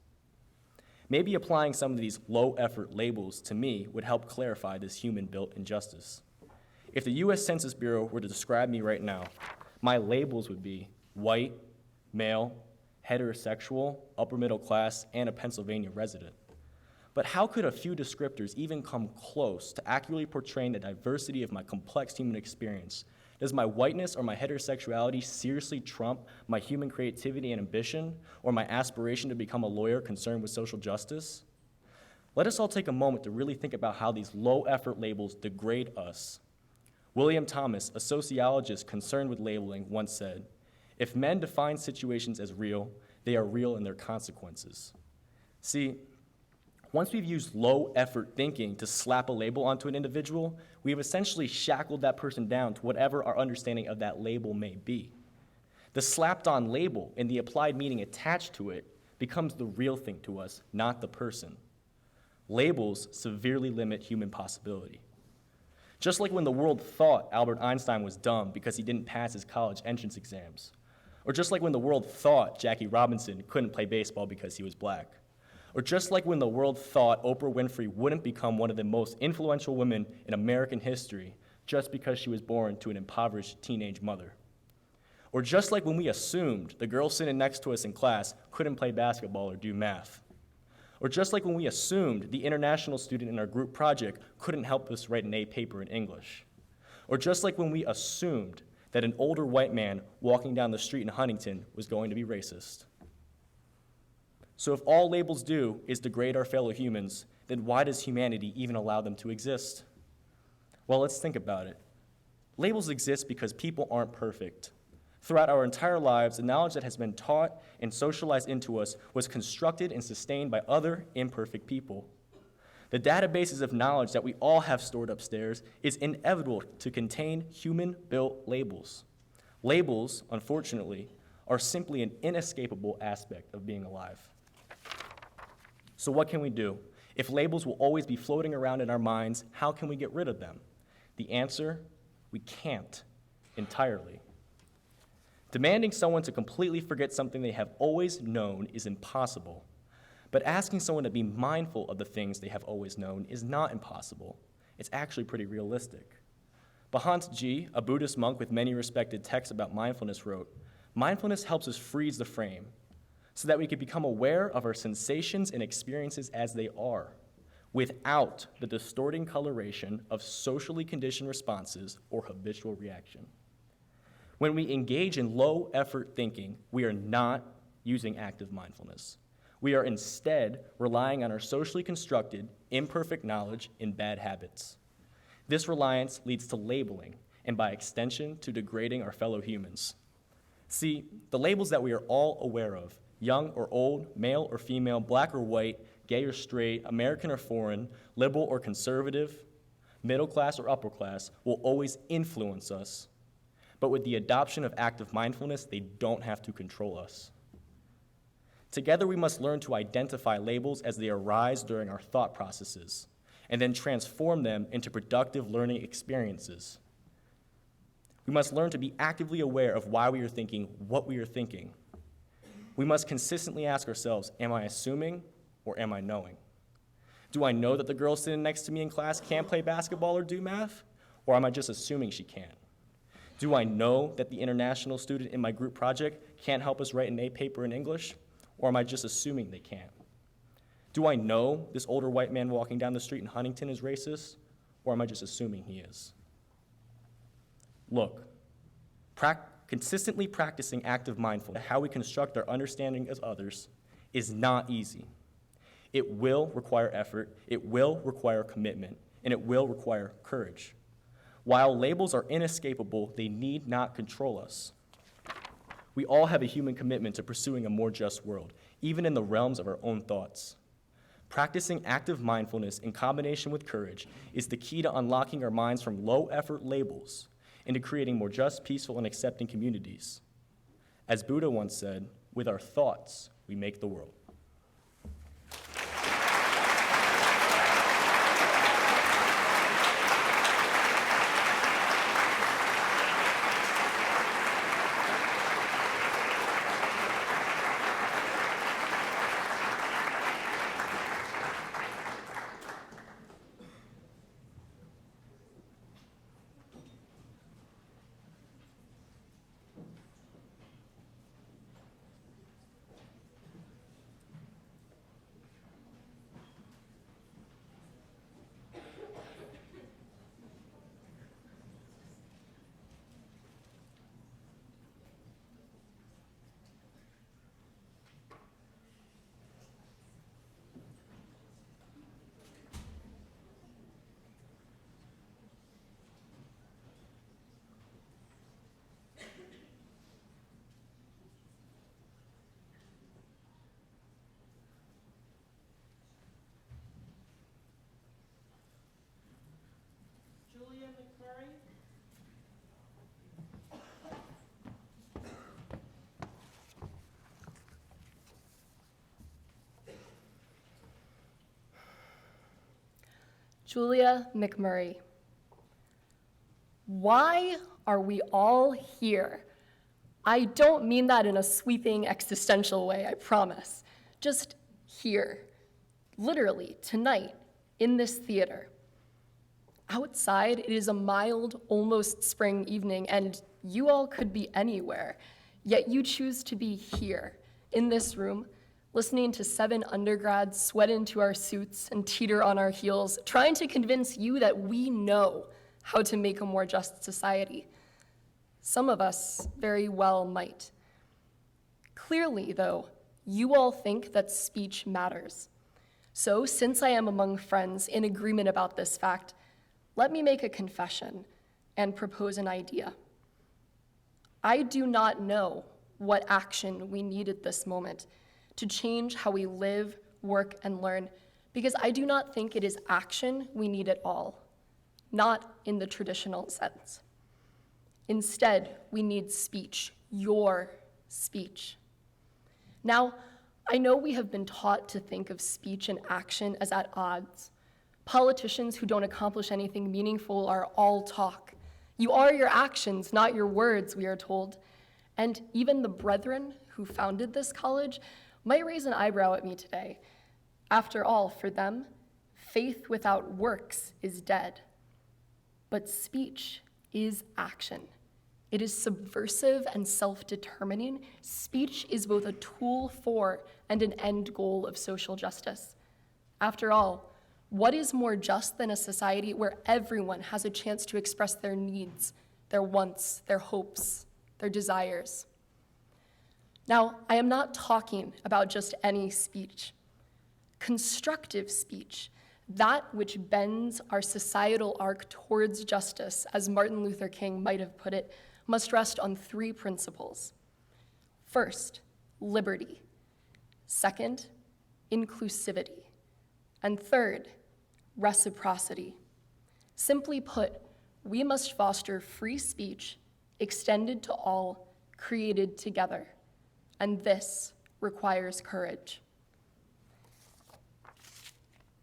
Maybe applying some of these low-effort labels to me would help clarify this human-built injustice. If the U.S. Census Bureau were to describe me right now, my labels would be white, male, heterosexual, upper middle class, and a Pennsylvania resident. But how could a few descriptors even come close to accurately portraying the diversity of my complex human experience? Does my whiteness or my heterosexuality seriously trump my human creativity and ambition, or my aspiration to become a lawyer concerned with social justice? Let us all take a moment to really think about how these low-effort labels degrade us. William Thomas, a sociologist concerned with labeling, once said, "If men define situations as real, they are real in their consequences." See, once we've used low-effort thinking to slap a label onto an individual, we have essentially shackled that person down to whatever our understanding of that label may be. The slapped-on label and the applied meaning attached to it becomes the real thing to us, not the person. Labels severely limit human possibility. Just like when the world thought Albert Einstein was dumb because he didn't pass his college entrance exams, or just like when the world thought Jackie Robinson couldn't play baseball because he was black, or just like when the world thought Oprah Winfrey wouldn't become one of the most influential women in American history just because she was born to an impoverished teenage mother. Or just like when we assumed the girl sitting next to us in class couldn't play basketball or do math. Or just like when we assumed the international student in our group project couldn't help us write an A paper in English. Or just like when we assumed that an older white man walking down the street in Huntington was going to be racist. So if all labels do is degrade our fellow humans, then why does humanity even allow them to exist? Well, let's think about it. Labels exist because people aren't perfect. Throughout our entire lives, the knowledge that has been taught and socialized into us was constructed and sustained by other imperfect people. The databases of knowledge that we all have stored upstairs is inevitable to contain human-built labels. Labels, unfortunately, are simply an inescapable aspect of being alive. So what can we do? If labels will always be floating around in our minds, how can we get rid of them? The answer, we can't entirely. Demanding someone to completely forget something they have always known is impossible. But asking someone to be mindful of the things they have always known is not impossible. It's actually pretty realistic. Bhante Ji, a Buddhist monk with many respected texts about mindfulness, wrote, "Mindfulness helps us freeze the frame so that we can become aware of our sensations and experiences as they are, without the distorting coloration of socially conditioned responses or habitual reaction." When we engage in low-effort thinking, we are not using active mindfulness. We are instead relying on our socially constructed, imperfect knowledge and bad habits. This reliance leads to labeling, and by extension, to degrading our fellow humans. See, the labels that we are all aware of, young or old, male or female, black or white, gay or straight, American or foreign, liberal or conservative, middle class or upper class, will always influence us. But with the adoption of active mindfulness, they don't have to control us. Together, we must learn to identify labels as they arise during our thought processes, and then transform them into productive learning experiences. We must learn to be actively aware of why we are thinking what we are thinking. We must consistently ask ourselves, am I assuming or am I knowing? Do I know that the girl sitting next to me in class can't play basketball or do math? Or am I just assuming she can't? Do I know that the international student in my group project can't help us write an A paper in English? Or am I just assuming they can't? Do I know this older white man walking down the street in Huntington is racist? Or am I just assuming he is? Look, consistently practicing active mindfulness, how we construct our understanding of others, is not easy. It will require effort, it will require commitment, and it will require courage. While labels are inescapable, they need not control us. We all have a human commitment to pursuing a more just world, even in the realms of our own thoughts. Practicing active mindfulness in combination with courage is the key to unlocking our minds from low-effort labels into creating more just, peaceful, and accepting communities. As Buddha once said, with our thoughts, we make the world. Julia McMurray. Why are we all here? I don't mean that in a sweeping existential way, I promise. Just here, literally, tonight, in this theater. Outside, it is a mild, almost spring evening, and you all could be anywhere, yet you choose to be here, in this room, listening to 7 undergrads sweat into our suits and teeter on our heels, trying to convince you that we know how to make a more just society. Some of us very well might. Clearly, though, you all think that speech matters. So, since I am among friends in agreement about this fact, let me make a confession and propose an idea. I do not know what action we need at this moment to change how we live, work, and learn, because I do not think it is action we need at all, not in the traditional sense. Instead, we need speech, your speech. Now, I know we have been taught to think of speech and action as at odds. Politicians who don't accomplish anything meaningful are all talk. You are your actions, not your words, we are told. And even the brethren who founded this college might raise an eyebrow at me today. After all, for them, faith without works is dead. But speech is action. It is subversive and self-determining. Speech is both a tool for and an end goal of social justice. After all, what is more just than a society where everyone has a chance to express their needs, their wants, their hopes, their desires? Now, I am not talking about just any speech. Constructive speech, that which bends our societal arc towards justice, as Martin Luther King might have put it, must rest on 3 principles. First, liberty. Second, inclusivity. And third, reciprocity. Simply put, we must foster free speech extended to all, created together. And this requires courage.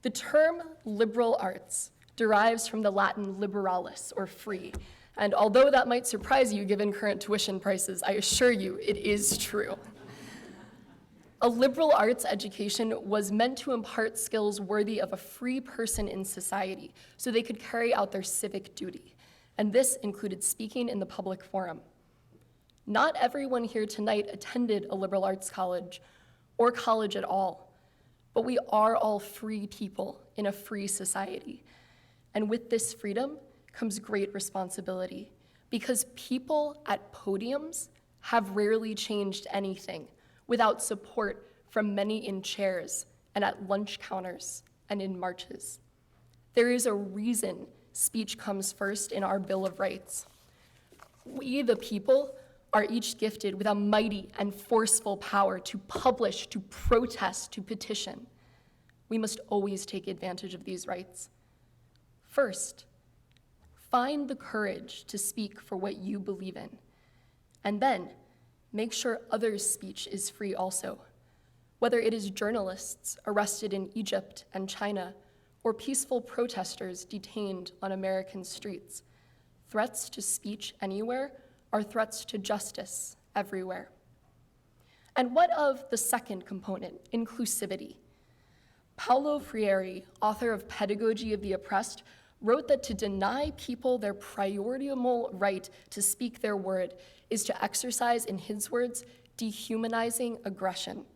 The term liberal arts derives from the Latin liberalis, or free. And although that might surprise you given current tuition prices, I assure you it is true. A liberal arts education was meant to impart skills worthy of a free person in society so they could carry out their civic duty. And this included speaking in the public forum. Not everyone here tonight attended a liberal arts college or college at all, but we are all free people in a free society. And with this freedom comes great responsibility, because people at podiums have rarely changed anything without support from many in chairs and at lunch counters and in marches. There is a reason speech comes first in our Bill of Rights. We, the people, are each gifted with a mighty and forceful power to publish, to protest, to petition. We must always take advantage of these rights. First, find the courage to speak for what you believe in, and then make sure others' speech is free also. Whether it is journalists arrested in Egypt and China, or peaceful protesters detained on American streets, threats to speech anywhere are threats to justice everywhere. And what of the second component, inclusivity? Paulo Freire, author of Pedagogy of the Oppressed, wrote that to deny people their primordial right to speak their word is to exercise, in his words, dehumanizing aggression.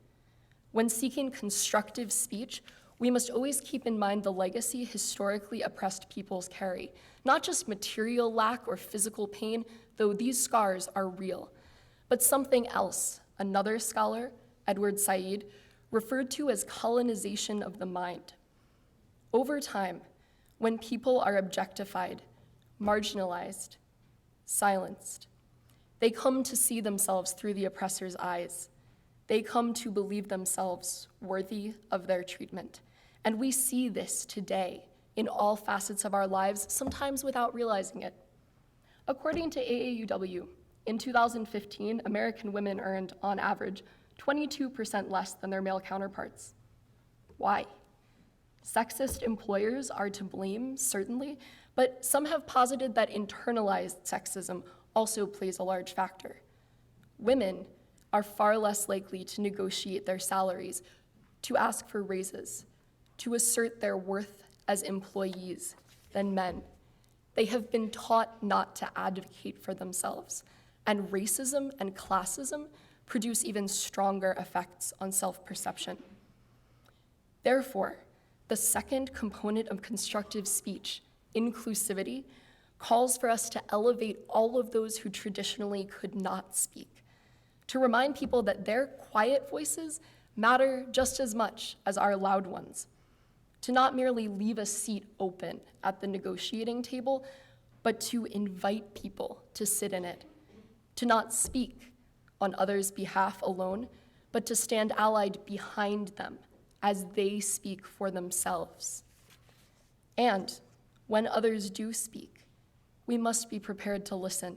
When seeking constructive speech, we must always keep in mind the legacy historically oppressed peoples carry, not just material lack or physical pain, though these scars are real, but something else. Another scholar, Edward Said, referred to as colonization of the mind. Over time, when people are objectified, marginalized, silenced, they come to see themselves through the oppressor's eyes. They come to believe themselves worthy of their treatment. And we see this today in all facets of our lives, sometimes without realizing it. According to AAUW, in 2015, American women earned, on average, 22% less than their male counterparts. Why? Sexist employers are to blame, certainly, but some have posited that internalized sexism also plays a large factor. Women are far less likely to negotiate their salaries, to ask for raises, to assert their worth as employees than men. They have been taught not to advocate for themselves, and racism and classism produce even stronger effects on self-perception. Therefore, the second component of constructive speech, inclusivity, calls for us to elevate all of those who traditionally could not speak, to remind people that their quiet voices matter just as much as our loud ones, to not merely leave a seat open at the negotiating table, but to invite people to sit in it, to not speak on others' behalf alone, but to stand allied behind them as they speak for themselves. And when others do speak, we must be prepared to listen.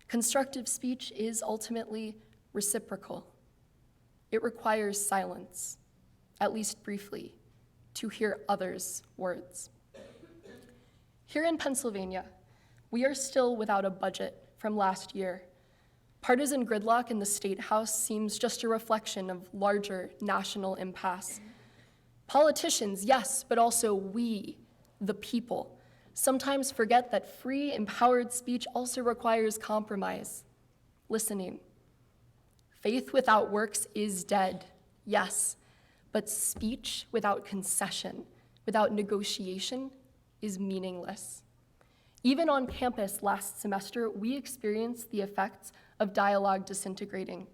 Constructive speech is ultimately reciprocal. It requires silence, at least briefly, to hear others' words. Here in Pennsylvania, we are still without a budget from last year. Partisan gridlock in the State House seems just a reflection of larger national impasse. Politicians, yes, but also we, the people, sometimes forget that free, empowered speech also requires compromise, listening. Faith without works is dead, yes, but speech without concession, without negotiation, is meaningless. Even on campus last semester, we experienced the effects of dialogue disintegrating.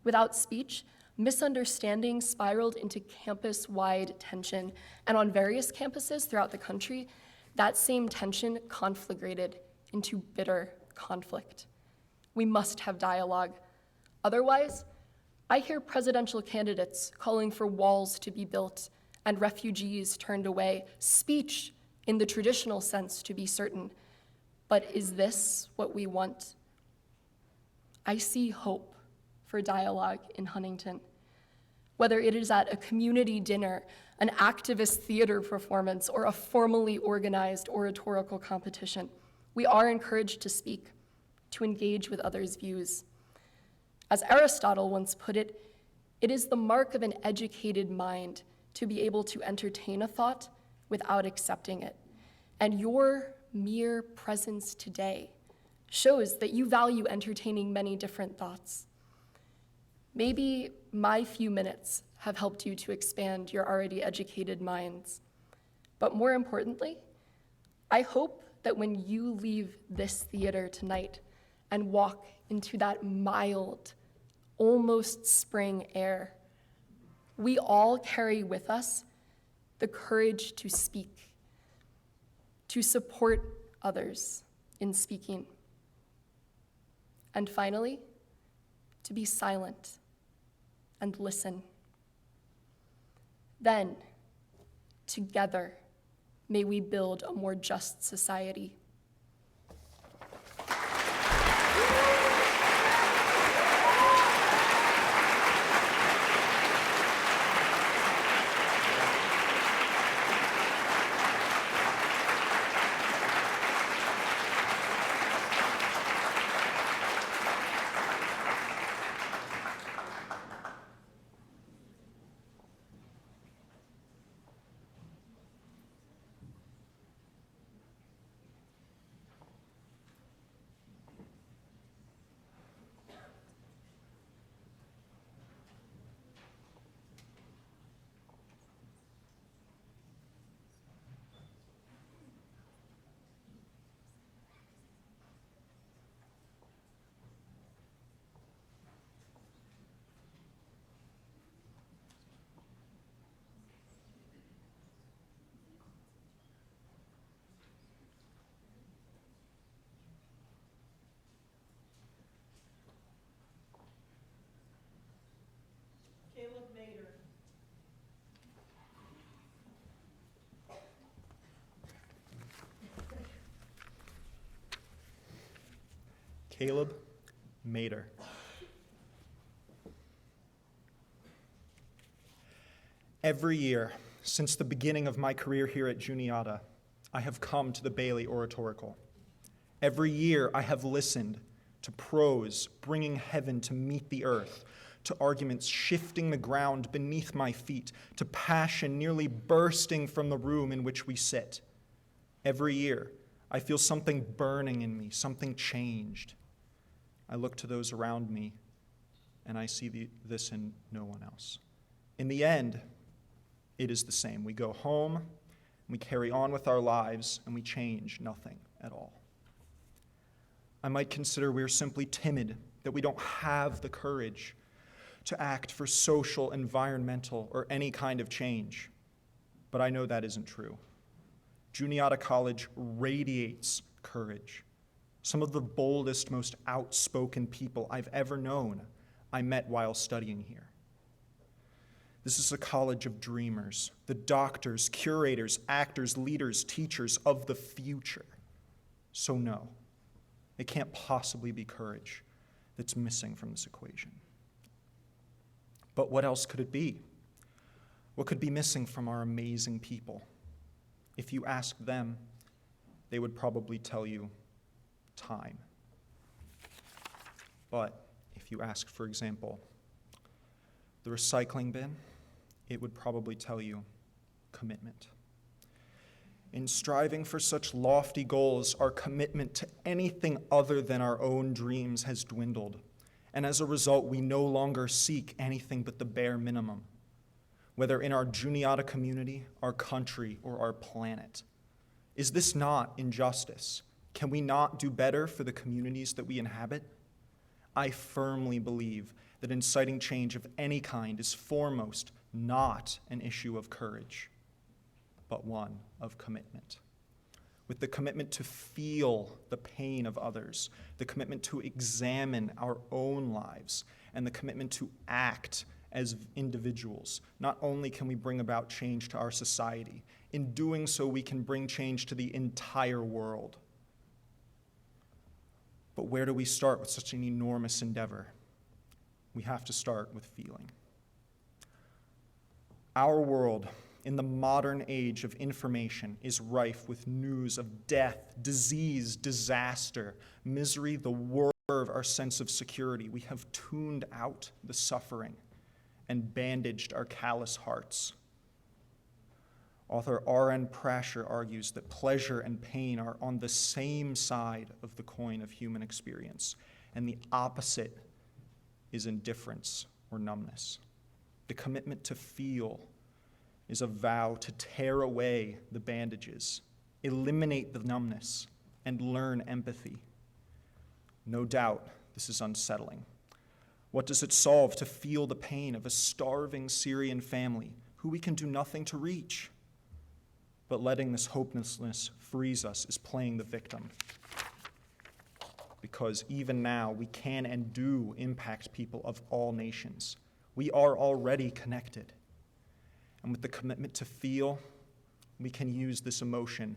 Without speech, misunderstanding spiraled into campus-wide tension, and on various campuses throughout the country, that same tension conflagrated into bitter conflict. We must have dialogue. Otherwise, I hear presidential candidates calling for walls to be built and refugees turned away, speech in the traditional sense, to be certain. But is this what we want? I see hope for dialogue in Huntington. Whether it is at a community dinner, an activist theater performance, or a formally organized oratorical competition, we are encouraged to speak, to engage with others' views. As Aristotle once put it, it is the mark of an educated mind to be able to entertain a thought without accepting it. And your mere presence today shows that you value entertaining many different thoughts. Maybe my few minutes have helped you to expand your already educated minds. But more importantly, I hope that when you leave this theater tonight and walk into that mild, almost spring air, we all carry with us the courage to speak, to support others in speaking. And finally, to be silent and listen. Then, together, may we build a more just society. Caleb Mader. Every year, since the beginning of my career here at Juniata, I have come to the Bailey Oratorical. Every year I have listened to prose bringing heaven to meet the earth, to arguments shifting the ground beneath my feet, to passion nearly bursting from the room in which we sit. Every year I feel something burning in me, something changed. I look to those around me and I see this in no one else. In the end, it is the same. We go home, we carry on with our lives, and we change nothing at all. I might consider we're simply timid, that we don't have the courage to act for social, environmental, or any kind of change. But I know that isn't true. Juniata College radiates courage. Some of the boldest, most outspoken people I've ever known I met while studying here. This is a college of dreamers, the doctors, curators, actors, leaders, teachers of the future. So no, it can't possibly be courage that's missing from this equation. But what else could it be? What could be missing from our amazing people? If you ask them, they would probably tell you time. But if you ask, for example, the recycling bin, it would probably tell you commitment. In striving for such lofty goals, our commitment to anything other than our own dreams has dwindled, and as a result, we no longer seek anything but the bare minimum, whether in our Juniata community, our country, or our planet. Is this not injustice? Can we not do better for the communities that we inhabit? I firmly believe that inciting change of any kind is foremost not an issue of courage, but one of commitment. With the commitment to feel the pain of others, the commitment to examine our own lives, and the commitment to act as individuals, not only can we bring about change to our society, in doing so we can bring change to the entire world. But where do we start with such an enormous endeavor? We have to start with feeling. Our world, in the modern age of information, is rife with news of death, disease, disaster, misery, the war of our sense of security. We have tuned out the suffering and bandaged our callous hearts. Author R.N. Prasher argues that pleasure and pain are on the same side of the coin of human experience, and the opposite is indifference or numbness. The commitment to feel is a vow to tear away the bandages, eliminate the numbness, and learn empathy. No doubt, this is unsettling. What does it solve to feel the pain of a starving Syrian family who we can do nothing to reach? But letting this hopelessness freeze us is playing the victim. Because even now, we can and do impact people of all nations. We are already connected. And with the commitment to feel, we can use this emotion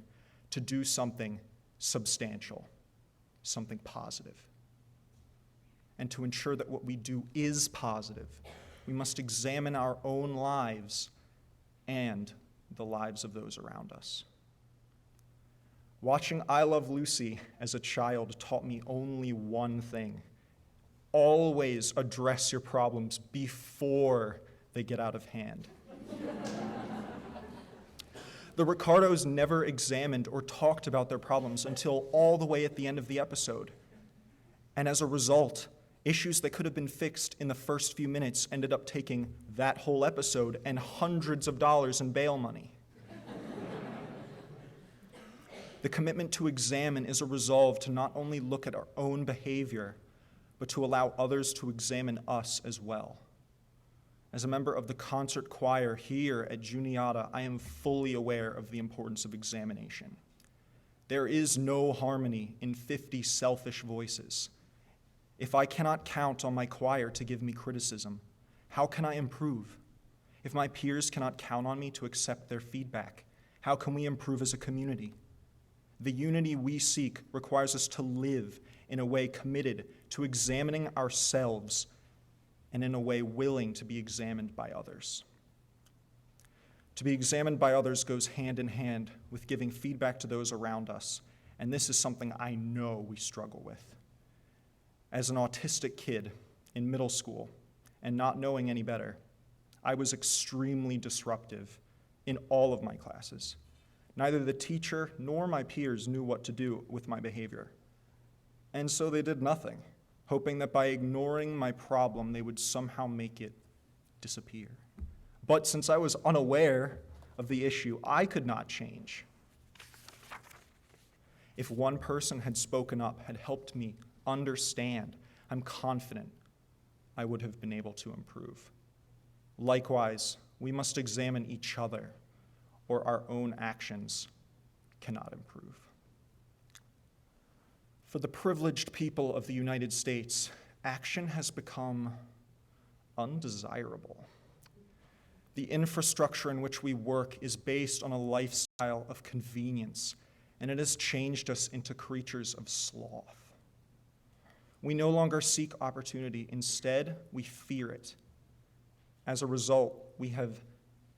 to do something substantial, something positive. And to ensure that what we do is positive, we must examine our own lives and the lives of those around us. Watching I Love Lucy as a child taught me only one thing: always address your problems before they get out of hand. The Ricardos never examined or talked about their problems until all the way at the end of the episode. And as a result, issues that could have been fixed in the first few minutes ended up taking that whole episode and hundreds of dollars in bail money. The commitment to examine is a resolve to not only look at our own behavior, but to allow others to examine us as well. As a member of the concert choir here at Juniata, I am fully aware of the importance of examination. There is no harmony in 50 selfish voices. If I cannot count on my choir to give me criticism, how can I improve? If my peers cannot count on me to accept their feedback, how can we improve as a community? The unity we seek requires us to live in a way committed to examining ourselves and in a way willing to be examined by others. To be examined by others goes hand in hand with giving feedback to those around us, and this is something I know we struggle with. As an autistic kid in middle school and not knowing any better, I was extremely disruptive in all of my classes. Neither the teacher nor my peers knew what to do with my behavior. And so they did nothing, hoping that by ignoring my problem, they would somehow make it disappear. But since I was unaware of the issue, I could not change. If one person had spoken up, had helped me understand, I'm confident I would have been able to improve. Likewise, we must examine each other, or our own actions cannot improve. For the privileged people of the United States, action has become undesirable. The infrastructure in which we work is based on a lifestyle of convenience, and it has changed us into creatures of sloth. We no longer seek opportunity. Instead, we fear it. As a result, we have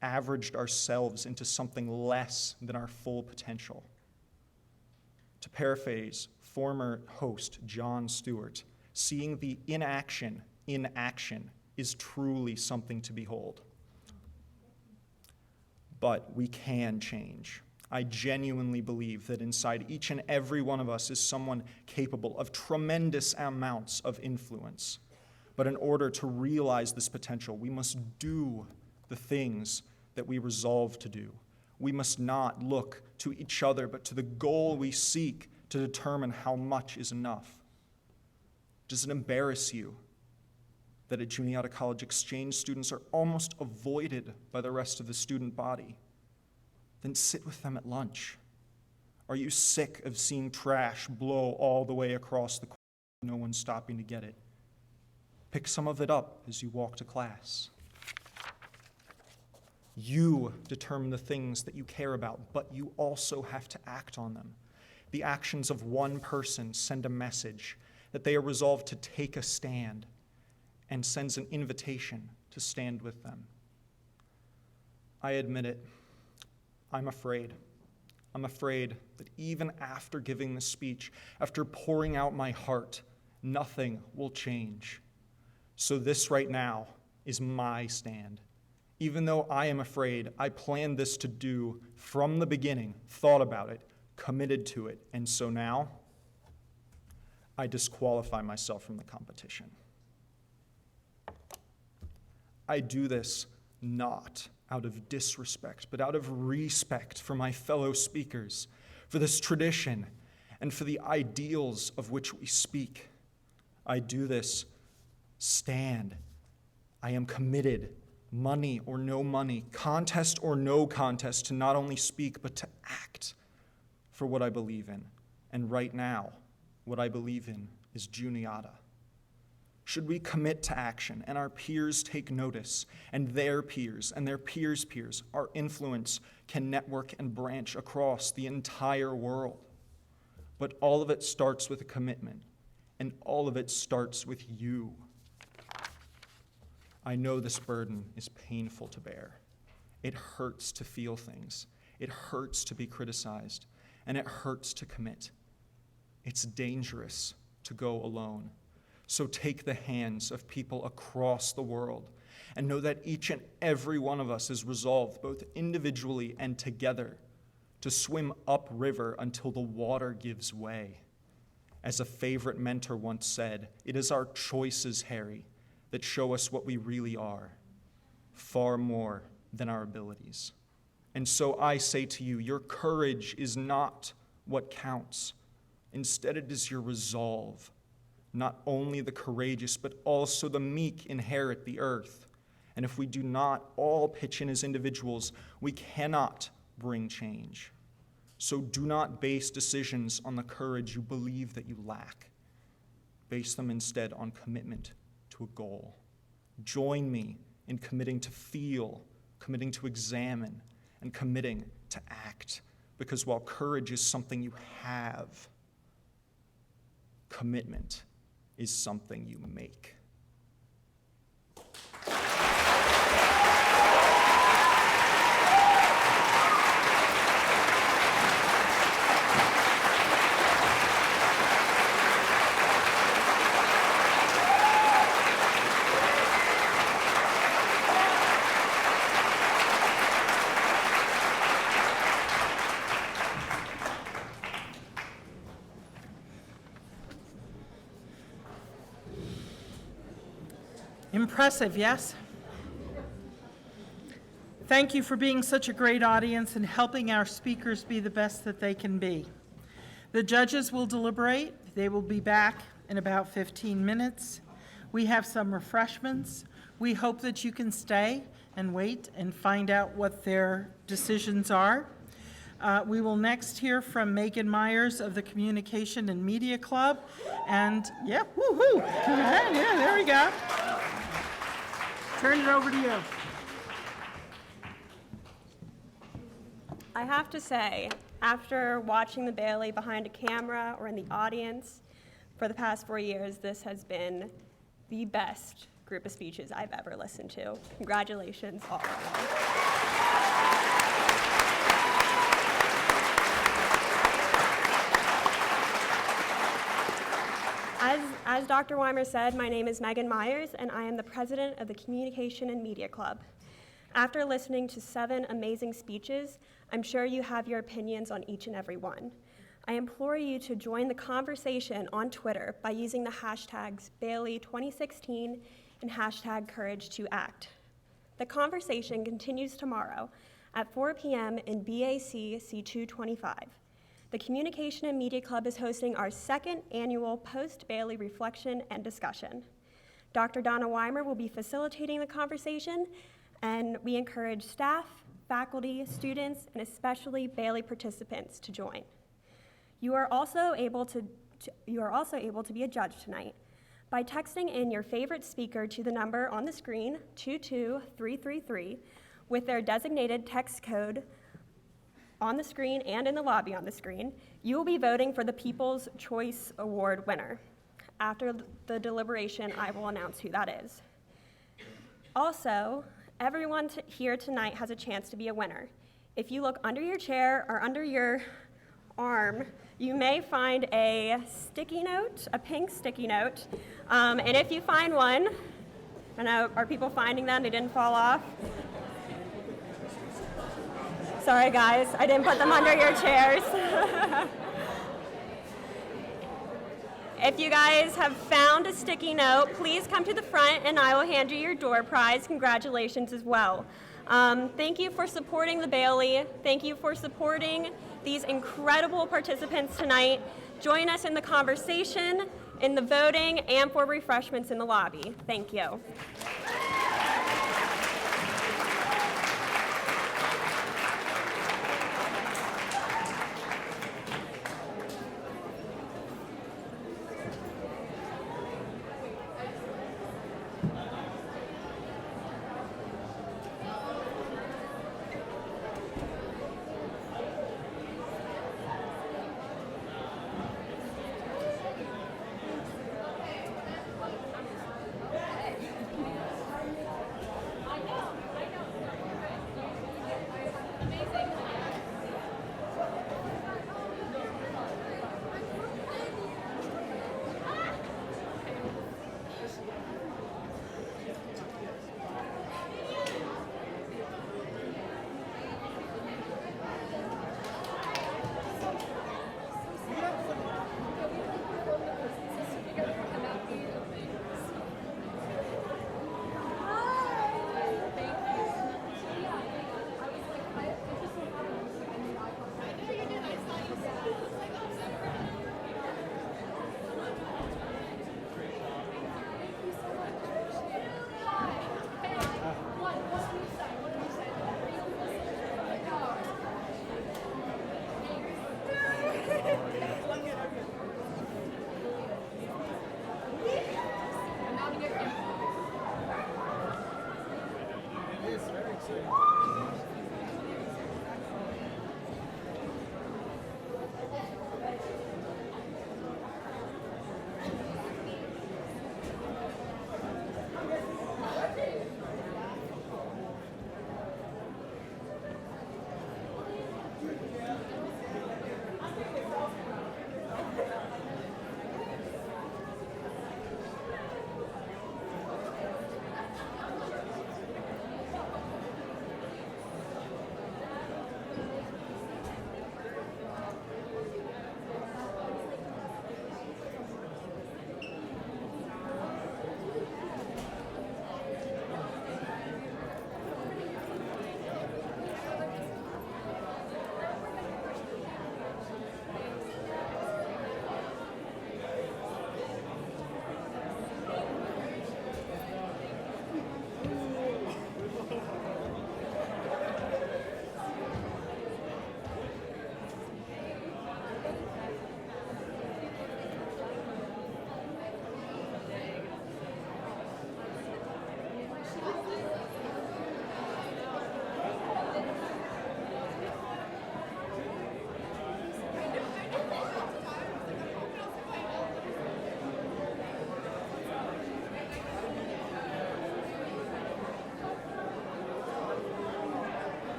averaged ourselves into something less than our full potential. To paraphrase former host Jon Stewart, seeing the inaction in action is truly something to behold. But we can change. I genuinely believe that inside each and every one of us is someone capable of tremendous amounts of influence. But in order to realize this potential, we must do the things that we resolve to do. We must not look to each other, but to the goal we seek to determine how much is enough. Does it embarrass you that at Juniata College, exchange students are almost avoided by the rest of the student body? Then sit with them at lunch. Are you sick of seeing trash blow all the way across the court, no one stopping to get it? Pick some of it up as you walk to class. You determine the things that you care about, but you also have to act on them. The actions of one person send a message that they are resolved to take a stand, and sends an invitation to stand with them. I admit it. I'm afraid. I'm afraid that even after giving the speech, after pouring out my heart, nothing will change. So this right now is my stand. Even though I am afraid, I planned this to do from the beginning, thought about it, committed to it, and so now I disqualify myself from the competition. I do this not out of disrespect, but out of respect for my fellow speakers, for this tradition, and for the ideals of which we speak. I do this stand. I am committed, money or no money, contest or no contest, to not only speak, but to act for what I believe in. And right now, what I believe in is Juniata. Should we commit to action and our peers take notice, and their peers and their peers' peers, our influence can network and branch across the entire world. But all of it starts with a commitment, and all of it starts with you. I know this burden is painful to bear. It hurts to feel things. It hurts to be criticized, and it hurts to commit. It's dangerous to go alone. So take the hands of people across the world and know that each and every one of us is resolved, both individually and together, to swim upriver until the water gives way. As a favorite mentor once said, it is our choices, Harry, that show us what we really are, far more than our abilities. And so I say to you, your courage is not what counts. Instead, it is your resolve. Not only the courageous, but also the meek inherit the earth. And if we do not all pitch in as individuals, we cannot bring change. So do not base decisions on the courage you believe that you lack. Base them instead on commitment to a goal. Join me in committing to feel, committing to examine, and committing to act. Because while courage is something you have, commitment is something you make. Impressive, yes? Thank you for being such a great audience and helping our speakers be the best that they can be. The judges will deliberate. They will be back in about 15 minutes. We have some refreshments. We hope that you can stay and wait and find out what their decisions are. We will next hear from Megan Myers of the Communication and Media Club. And yeah, woohoo! Yeah, there we go. Turn it over to you. I have to say, after watching the Bailey behind a camera or in the audience for the past 4 years, this has been the best group of speeches I've ever listened to. Congratulations, all of you. As Dr. Weimer said, my name is Megan Myers, and I am the president of the Communication and Media Club. After listening to 7 amazing speeches, I'm sure you have your opinions on each and every one. I implore you to join the conversation on Twitter by using the hashtags Bailey2016 and hashtag Courage2Act. The conversation continues tomorrow at 4 p.m. in BAC C225. The Communication and Media Club is hosting our 2nd annual post-Bailey reflection and discussion. Dr. Donna Weimer will be facilitating the conversation, and we encourage staff, faculty, students, and especially Bailey participants to join. You are also able to be a judge tonight by texting in your favorite speaker to the number on the screen, 22333, with their designated text code on the screen and in the lobby on the screen. You will be voting for the People's Choice Award winner. After the deliberation, I will announce who that is. Also, everyone here tonight has a chance to be a winner. If you look under your chair or under your arm, you may find a sticky note, a pink sticky note. And if you find one, I know, are people finding them? They didn't fall off? Sorry guys, I didn't put them under your chairs. If you guys have found a sticky note, please come to the front and I will hand you your door prize. Congratulations as well. Thank you for supporting the Bailey. Thank you for supporting these incredible participants tonight. Join us in the conversation, in the voting, and for refreshments in the lobby. Thank you.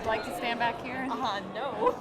like to stand back here? No.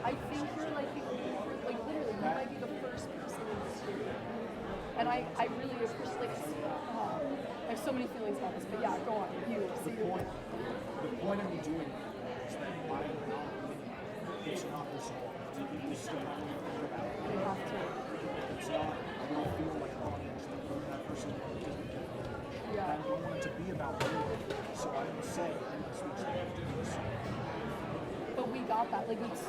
I think you're like literally, you might be the first person in history. And I really appreciate, I have so many feelings about this, but yeah, go on. You, see your point. The point of me doing that is that my opinion, it's not resolved. You still have to think about it. You have to. It's not, I don't feel like an audience that that person doesn't get it. Yeah. I don't want it to be about me. So I would say in my speech that I have to do this. But we got that. Like, it's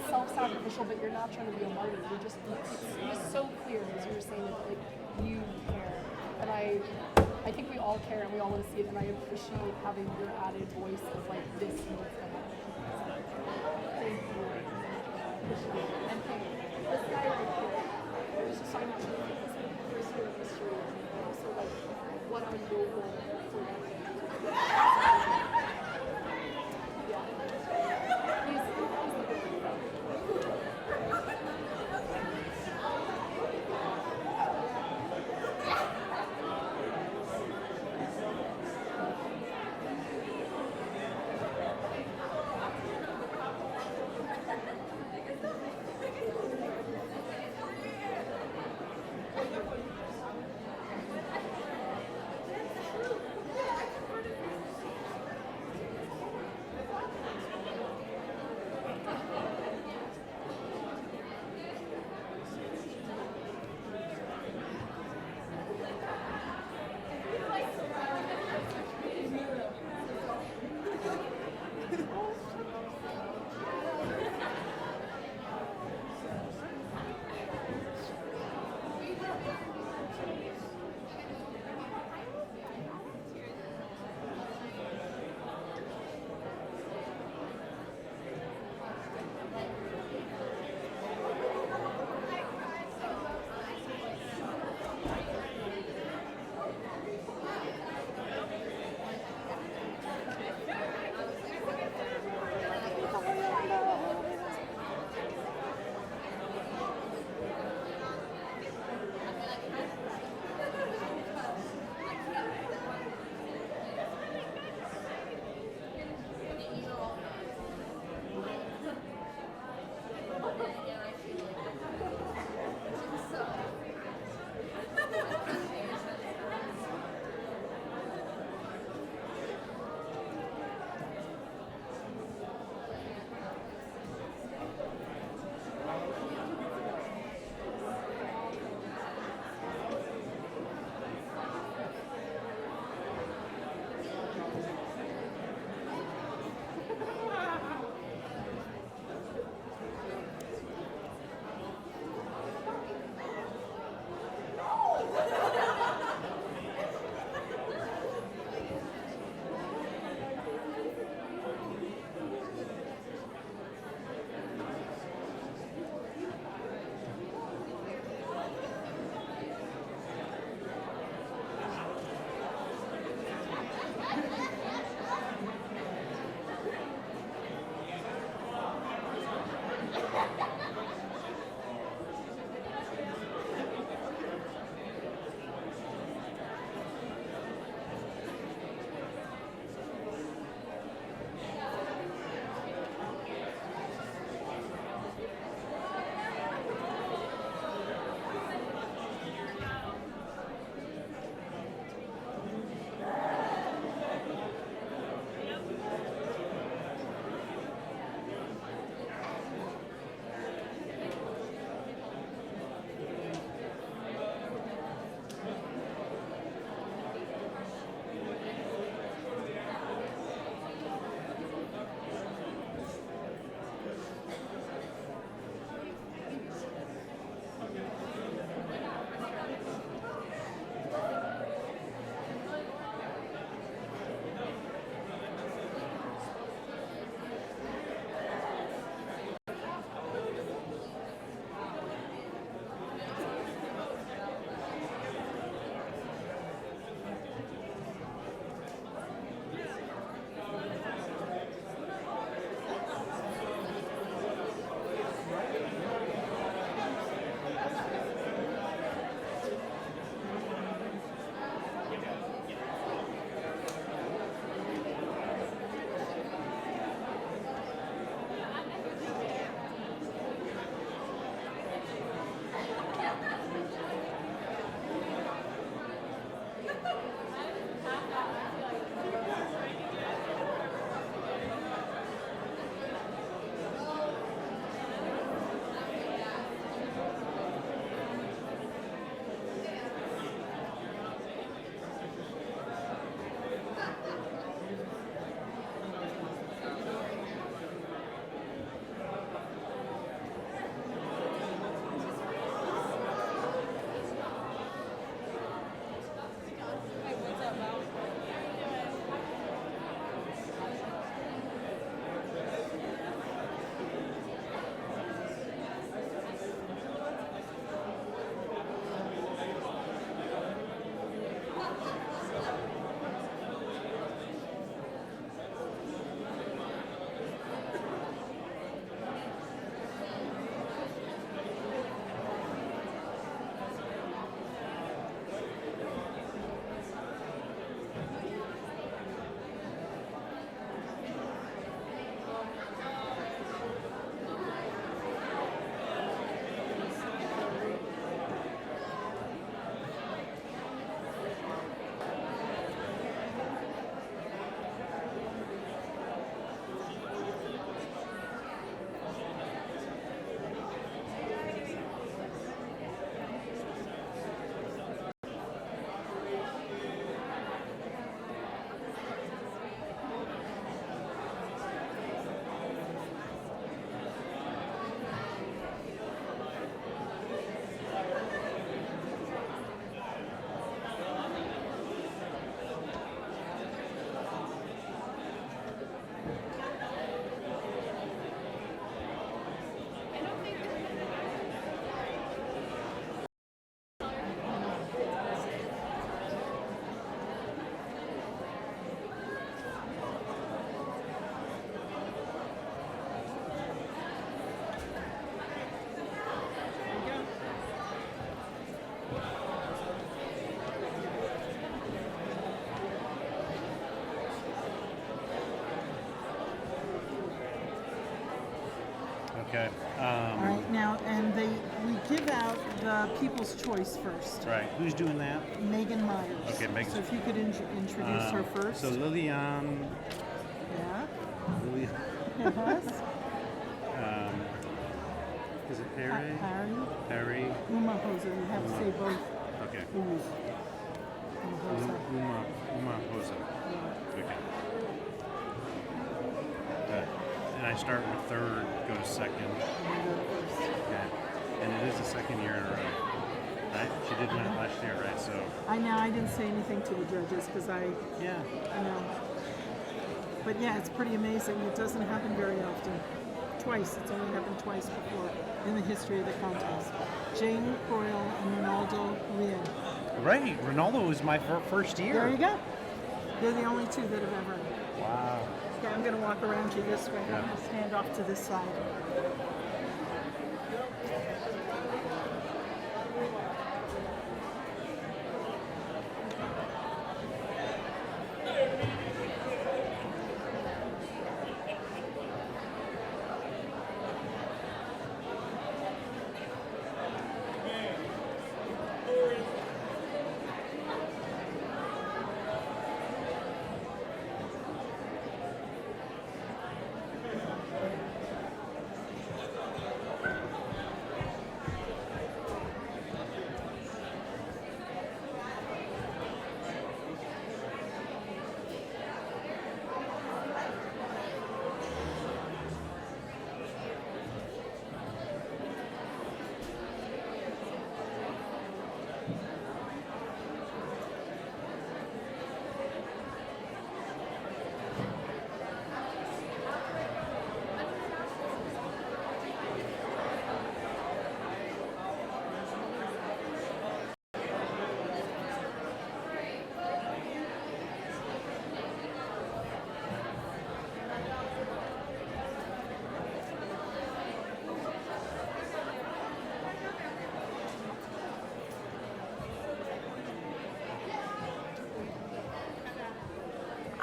self-sacrificial, but you're not trying to be a martyr. You're just, it's so clear as you were saying that, like, you care. And I think we all care and we all want to see it, and I appreciate having your added voice of, like, this needs to happen. Thank you. And thank you. This guy right here, there's just so much of this first year of history, and also, like, what a noble Okay. All right, now, and we give out the People's Choice first. Right. Who's doing that? Megan Myers. Okay, Megan. So if you could introduce her first. So Lillian. Yeah. Lillian. Yes. Is it Perry? Harry. Perry. Uma Jose. You have to say both. Okay. U's. Uma Hosa. Okay. And I start with third, go to second. Okay. And it is the second year in a row, right? She did win it last year, right? So. I didn't say anything to the judges because I know. But yeah, it's pretty amazing. It doesn't happen very often. Twice. It's only happened twice before in the history of the contest. Jane Coyle and Ronaldo Rien. Right. Ronaldo was my first year. There you go. They're the only two that have ever. Wow. Okay, I'm going to walk around you this way. I'm going to stand off to this side.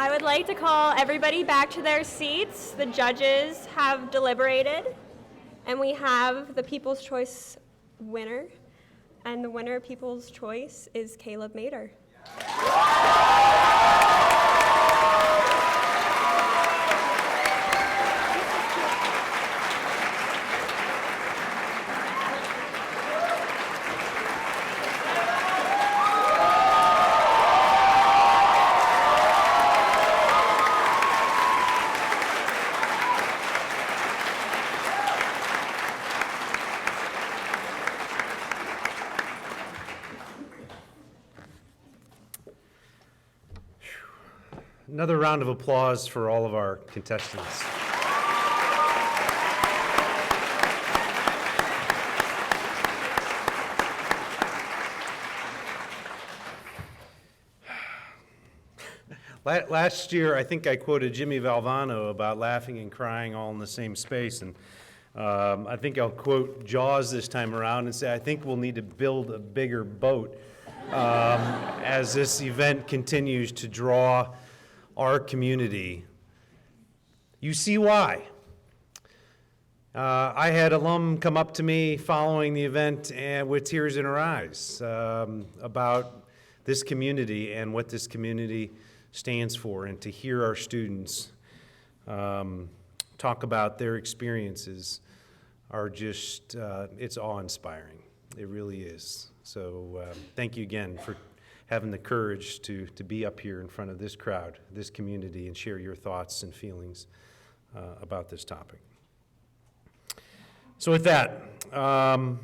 I would like to call everybody back to their seats. The judges have deliberated, and we have the People's Choice winner. And the winner of People's Choice is Caleb Mader. Another round of applause for all of our contestants. Last year, I think I quoted Jimmy Valvano about laughing and crying all in the same space, and I think I'll quote Jaws this time around and say I think we'll need to build a bigger boat as this event continues to draw our community. You see why. I had alum come up to me following the event and with tears in her eyes about this community and what this community stands for, and to hear our students talk about their experiences are just, it's awe-inspiring. It really is. So thank you again for having the courage to be up here in front of this crowd, this community, and share your thoughts and feelings about this topic. So with that, I'm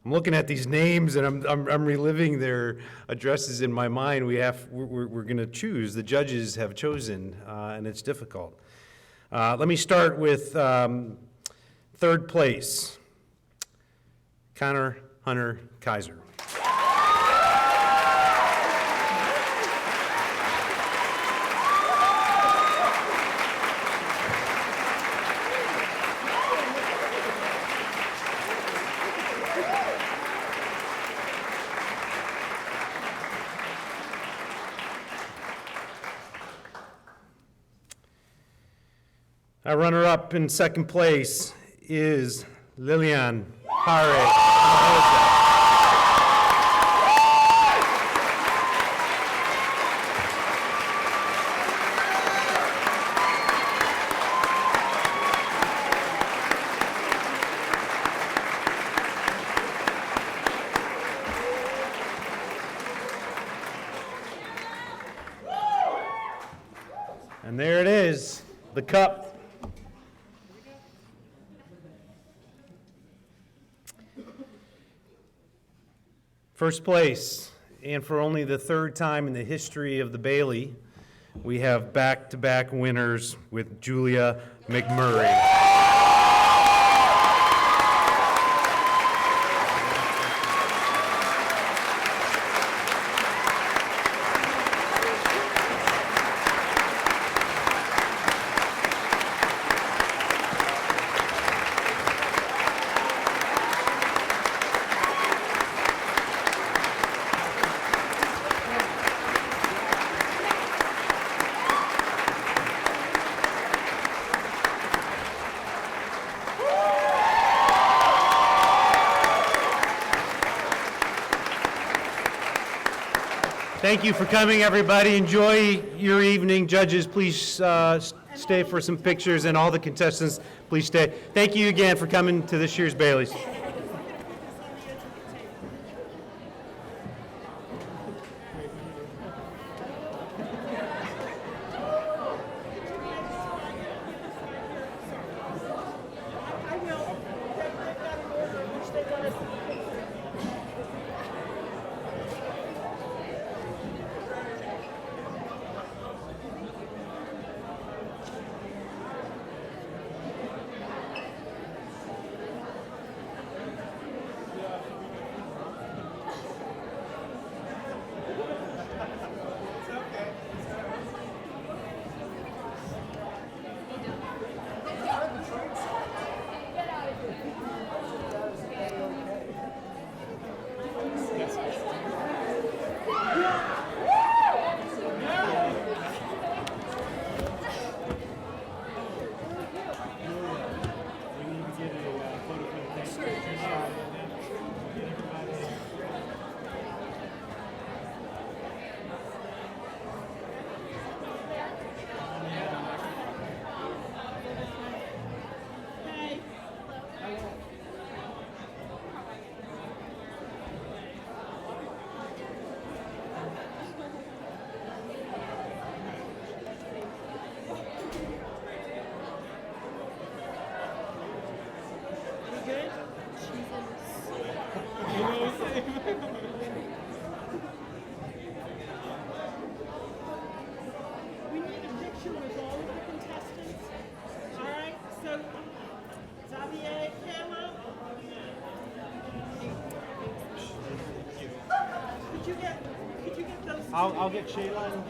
looking at these names and I'm reliving their addresses in my mind. We're going to choose. The judges have chosen, and it's difficult. Let me start with third place, HUNTER-KYSOR. Our runner-up in second place is Lilian Pare. And there it is, the cup. First place, and for only the third time in the history of the Bailey, we have back-to-back winners with Julia McMurray. Thank you for coming, everybody. Enjoy your evening. Judges, please stay for some pictures, and all the contestants, please stay. Thank you again for coming to this year's Baileys. We need a picture with all of the contestants. All right, so Xavier, camera. Could you get those? I'll get Shayla and